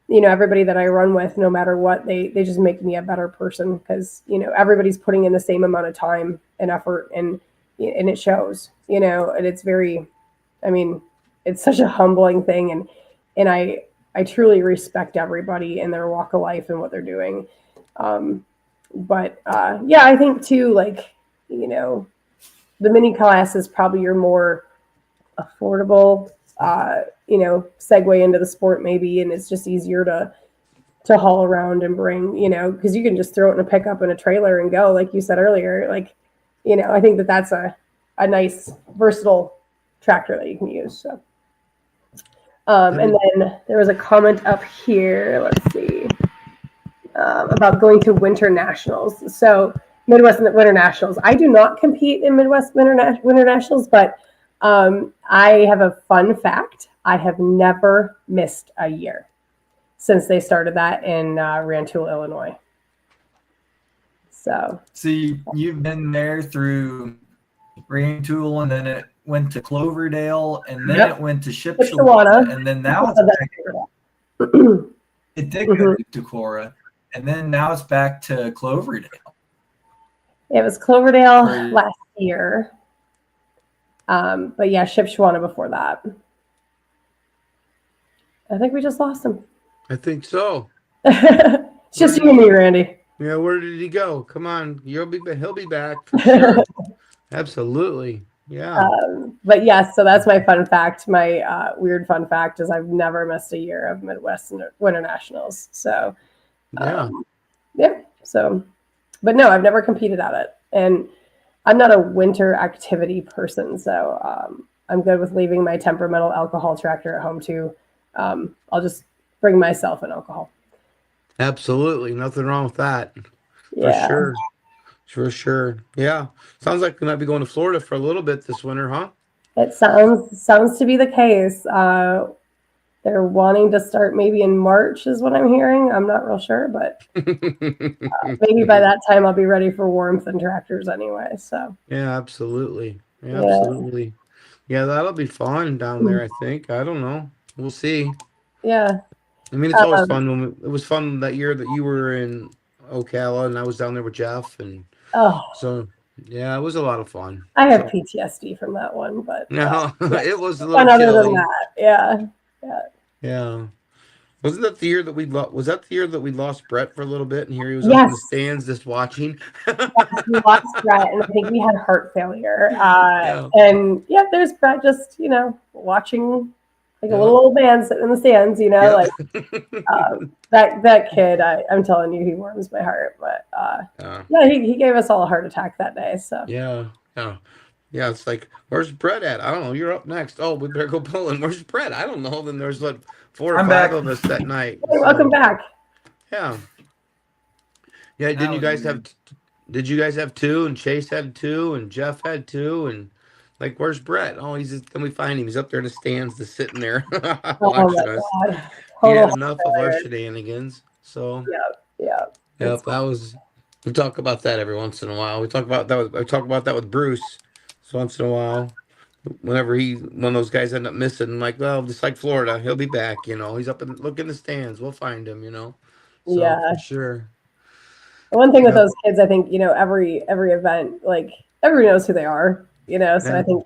everybody that I run with, no matter what, they just make me a better person because, everybody's putting in the same amount of time and effort and it shows, and it's very, it's such a humbling thing. And I truly respect everybody in their walk of life and what they're doing. I think too, the mini class is probably your more affordable, segue into the sport maybe, and it's just easier to haul around and bring, because you can just throw it in a pickup and a trailer and go, like you said earlier. I think that's a nice versatile tractor that you can use. So, and then there was a comment up here. Let's see. About going to Winter Nationals. So Midwest Winter Nationals. I do not compete in Midwest Winter Nationals, but I have a fun fact. I have never missed a year since they started that in Rantoul, Illinois. So you've been there through Rantoul, and then it went to Cloverdale, and then it went to Shipshewana, and then now it did go to Decorah. And then now it's back to Cloverdale. It was Cloverdale last year. But yeah, Shipshewana before that. I think we just lost him. I think so. It's just you and me, Randy. Yeah, where did he go? Come on. He'll be back for sure. Absolutely. Yeah. But yes, so that's my fun fact. My weird fun fact is I've never missed a year of Midwest Winter Nationals. So So, but no, I've never competed at it, and I'm not a winter activity person. So I'm good with leaving my temperamental alcohol tractor at home too. I'll just bring myself an alcohol. Absolutely, nothing wrong with that. Yeah. For sure. Yeah. Sounds like we might be going to Florida for a little bit this winter, huh? It sounds to be the case. They're wanting to start maybe in March is what I'm hearing. I'm not real sure, but maybe by that time I'll be ready for warmth and tractors anyway. So yeah, absolutely. Yeah, that'll be fun down there, I think. I don't know. We'll see. Yeah. It's always fun. It was fun that year that you were in Ocala and I was down there with Jeff, and so yeah, it was a lot of fun. I have PTSD from that one, but no, it was a little fun other than that. Yeah. Wasn't that the year that we lost? Was that the year that we lost Brett for a little bit, and here he was up in the Yes, stands just watching? we lost Brett, and I think we had heart failure. Yeah, And yeah, there's Brett just watching like a yeah, little old man sitting in the stands. yeah. Like that kid. I'm telling you, he warms my heart. But Yeah, yeah, he gave us all a heart attack that day. So yeah, yeah. Yeah, it's like, where's Brett at? I don't know. You're up next. Oh, we better go pulling. Where's Brett? I don't know. Then there's like 4 or I'm 5 back. of us that night. hey, welcome So back. yeah, yeah. That Didn't you was guys weird. have? Did you guys have 2? And Chase had 2, and Jeff had 2, and like, where's Brett? Oh, he's just, then we find him. He's up there in the stands, just sitting there Oh my watching us. God, He total had heart enough of our failure. shenanigans. So Yeah. It's yep, that was. We talk about that every once in a while. We talk about that. I talk about that with Bruce. So once in a while, whenever one of those guys end up missing, I'm like, well, just like Florida, he'll be back. He's up and look in the stands. We'll find him. So for yeah. sure. The one thing with Yep. those kids, I think every event, like everybody knows who they are. So I Yeah. think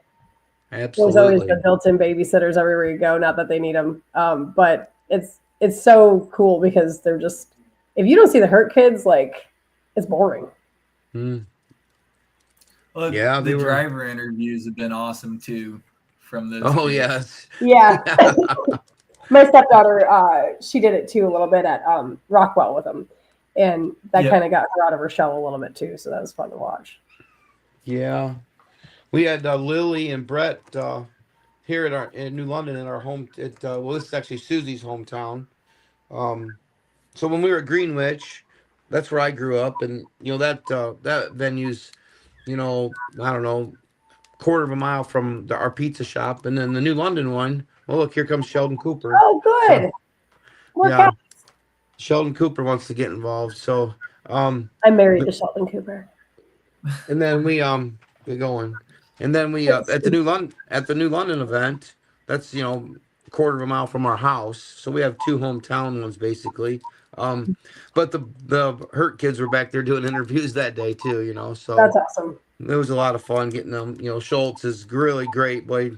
there's always the Absolutely. built-in babysitters everywhere you go. Not that they need them, but it's so cool because they're just if you don't see the hurt kids, like it's boring. Mm. Well, Yeah, the they were. driver interviews have been awesome too from those Oh kids. yes. Yeah, Yeah. my stepdaughter, she did it too a little bit at Rockwell with them, and that Yep. kind of got her out of her shell a little bit too. So that was fun to watch. Yeah. We had Lily and Brett here in New London in our home. Well, this is actually Susie's hometown. Um, so when we were at Greenwich, that's where I grew up, and that venue's, I don't know, quarter of a mile from our pizza shop, and then the New London one. Well, look, here comes Sheldon Cooper. Oh, So good. Work yeah, out. Sheldon Cooper wants to get involved. So I'm married to Sheldon Cooper. and then we going, and then we at the New London event. That's quarter of a mile from our house, so we have 2 hometown ones basically. Um, but the hurt kids were back there doing interviews that day too. So That's awesome. it was a lot of fun getting them. Schultz is really great, boy.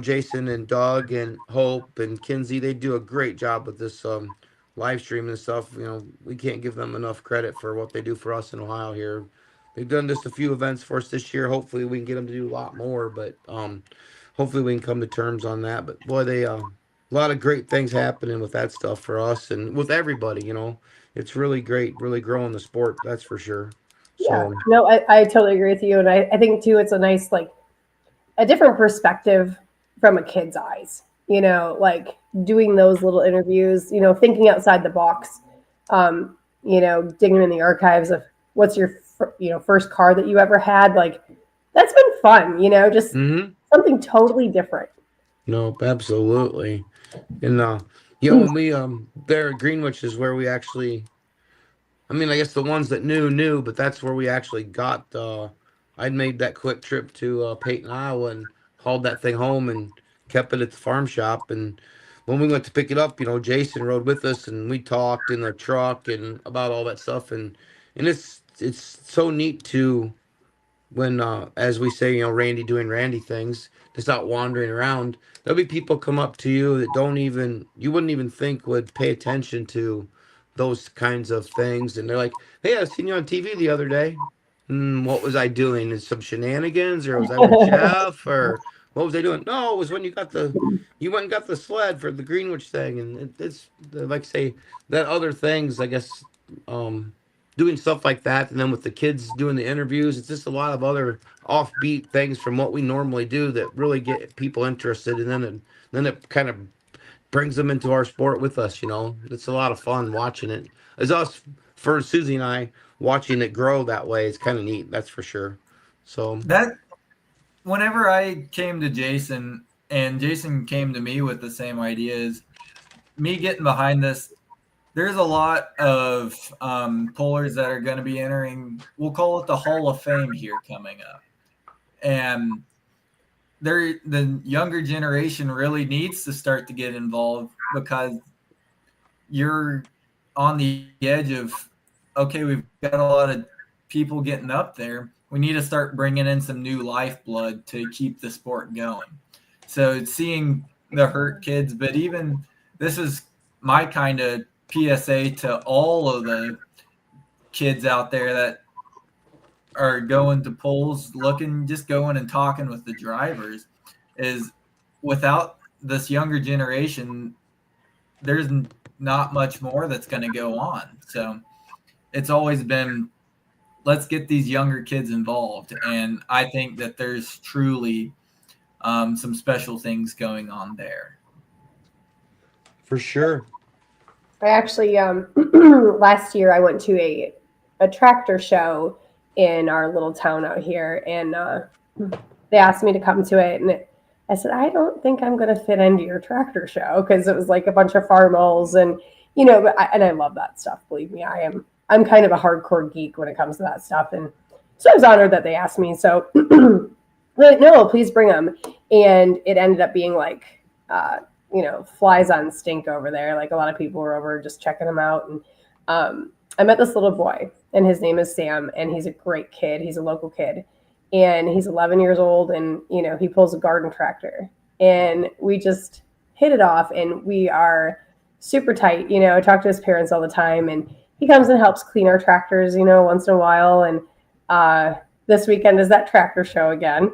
Jason and Doug and Hope and Kinsey, they do a great job with this live stream and stuff. We can't give them enough credit for what they do for us in Ohio here. They've done just a few events for us this year. Hopefully we can get them to do a lot more, but hopefully we can come to terms on that. But boy, they a lot of great things happening with that stuff for us and with everybody. It's really great, really growing the sport. That's for sure. Yeah. So No, I totally agree with you. And I think too, it's a nice, like a different perspective from a kid's eyes, like doing those little interviews, thinking outside the box, digging in the archives of what's your, first car that you ever had. Like that's been fun, just mm-hmm. something totally different. Nope, absolutely. And when we there at Greenwich is where we actually, I mean, I guess the ones that knew, but that's where we actually got I'd made that quick trip to Peyton, Iowa, and hauled that thing home and kept it at the farm shop. And when we went to pick it up, Jason rode with us, and we talked in the truck and about all that stuff. And it's so neat to when as we say, Randy doing Randy things, just out wandering around. There'll be people come up to you that you wouldn't even think would pay attention to those kinds of things, and they're like, "Hey, I seen you on TV the other day. What was I doing? Is some shenanigans, or was I with Jeff, or what was I doing?" No, it was when you went and got the sled for the Greenwich thing, and it's like say that other things, I guess. Doing stuff like that, and then with the kids doing the interviews, it's just a lot of other offbeat things from what we normally do that really get people interested, and then it kind of brings them into our sport with us. It's a lot of fun watching it. As us for Susie and I watching it grow that way, it's kind of neat. That's for sure. So That whenever I came to Jason and Jason came to me with the same ideas, me getting behind this, there's a lot of pullers that are going to be entering, we'll call it the Hall of Fame here coming up. And the younger generation really needs to start to get involved because you're on the edge of, okay, we've got a lot of people getting up there. We need to start bringing in some new lifeblood to keep the sport going. So seeing the hurt kids, but even this is my kind of PSA to all of the kids out there that are going to polls, just going and talking with the drivers, is without this younger generation, there's not much more that's going to go on. So it's always been, let's get these younger kids involved. And I think that there's truly some special things going on there. For sure. I actually, last year I went to a tractor show in our little town out here, and they asked me to come to it, and I said, I don't think I'm going to fit into your tractor show, because it was like a bunch of farmers, and and I love that stuff. Believe me, I'm kind of a hardcore geek when it comes to that stuff, and so I was honored that they asked me. So, like, no, please bring them, and it ended up being like, flies on stink over there. Like, a lot of people were over just checking them out, and I met this little boy, and his name is Sam, and he's a great kid. He's a local kid, and he's 11 years old, and he pulls a garden tractor, and we just hit it off, and we are super tight. I talk to his parents all the time, and he comes and helps clean our tractors, once in a while. And this weekend is that tractor show again,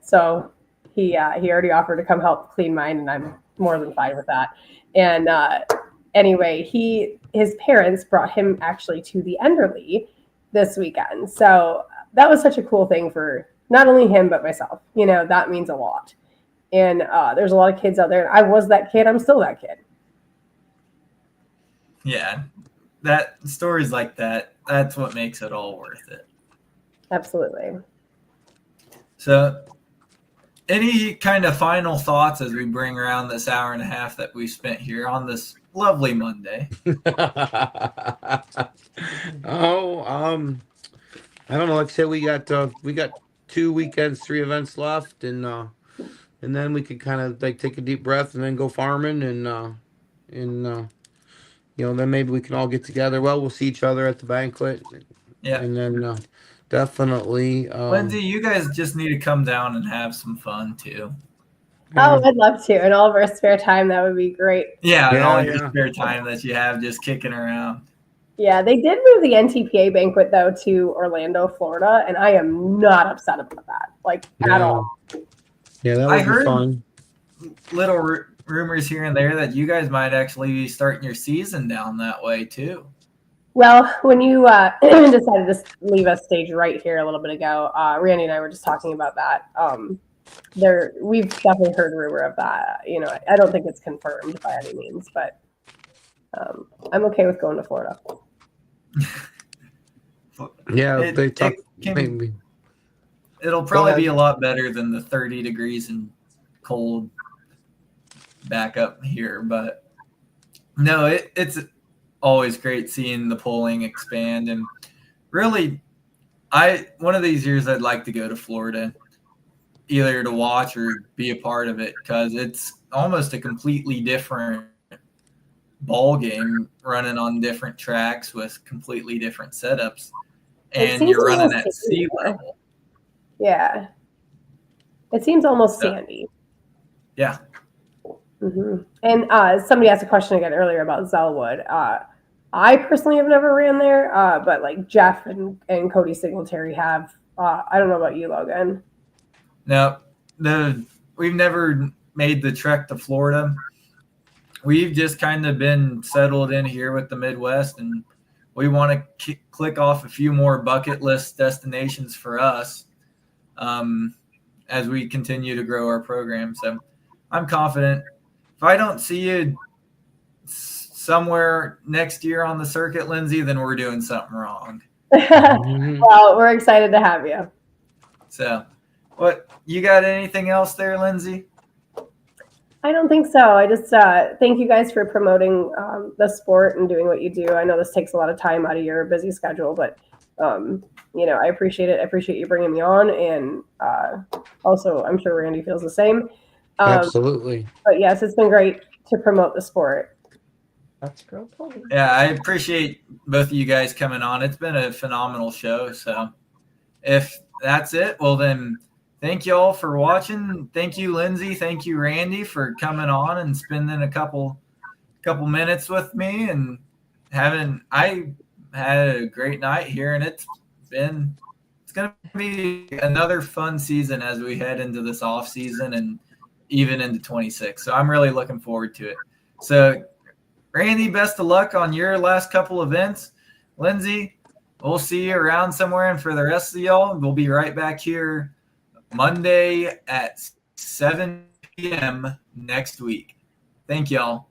so he already offered to come help clean mine, and I'm more than fine with that. And anyway, his parents brought him actually to the Enderley this weekend. So that was such a cool thing for not only him, but myself. That means a lot. And there's a lot of kids out there. I was that kid. I'm still that kid. Yeah, that stories like that, that's what makes it all worth it. Absolutely. So any kind of final thoughts as we bring around this hour and a half that we spent here on this lovely Monday? I don't know. Like I said, we got 2 weekends, 3 events left, and then we could kind of like take a deep breath and then go farming, and then maybe we can all get together. Well, we'll see each other at the banquet. Yeah, and then definitely. Lindsay, you guys just need to come down and have some fun too. Oh, I'd love to. In all of our spare time, that would be great. Yeah, and all your spare time that you have just kicking around. Yeah, they did move the NTPA banquet, though, to Orlando, Florida, and I am not upset about that, at all. Yeah, that would be fun. Little rumors here and there that you guys might actually be starting your season down that way, too. Well, when you decided to leave us stage right here a little bit ago, Randy and I were just talking about that. We've definitely heard rumor of that. I don't think it's confirmed by any means, but I'm okay with going to Florida. Yeah, they talk. Maybe it'll probably be a lot better than the 30 degrees and cold back up here, but no, it's always great seeing the polling expand. And really, one of these years I'd like to go to Florida, either to watch or be a part of it, because it's almost a completely different ball game, running on different tracks with completely different setups, and you're running at sea level. Yeah, it seems almost sandy. Yeah. Mm-hmm. And somebody asked a question again earlier about Zellwood. I personally have never ran there, but like Jeff and Cody Singletary have. I don't know about you, Logan. No, we've never made the trek to Florida. We've just kind of been settled in here with the Midwest, and we want to click off a few more bucket list destinations for us as we continue to grow our program. So I'm confident. If I don't see you somewhere next year on the circuit, Lindsay, then we're doing something wrong. Well, we're excited to have you. So, what, you got anything else there, Lindsay? I don't think so. I just thank you guys for promoting the sport and doing what you do. I know this takes a lot of time out of your busy schedule, but I appreciate it. I appreciate you bringing me on, and also I'm sure Randy feels the same. Absolutely. But yes, it's been great to promote the sport. That's great. Yeah, I appreciate both of you guys coming on. It's been a phenomenal show. So if that's it, well then, thank you all for watching. Thank you, Lindsay. Thank you, Randy, for coming on and spending a couple couple minutes with me and I had a great night here, and it's going to be another fun season as we head into this off season and even into 26. So I'm really looking forward to it. So Randy, best of luck on your last couple events. Lindsey, we'll see you around somewhere. And for the rest of y'all, we'll be right back here Monday at 7 p.m. next week. Thank y'all.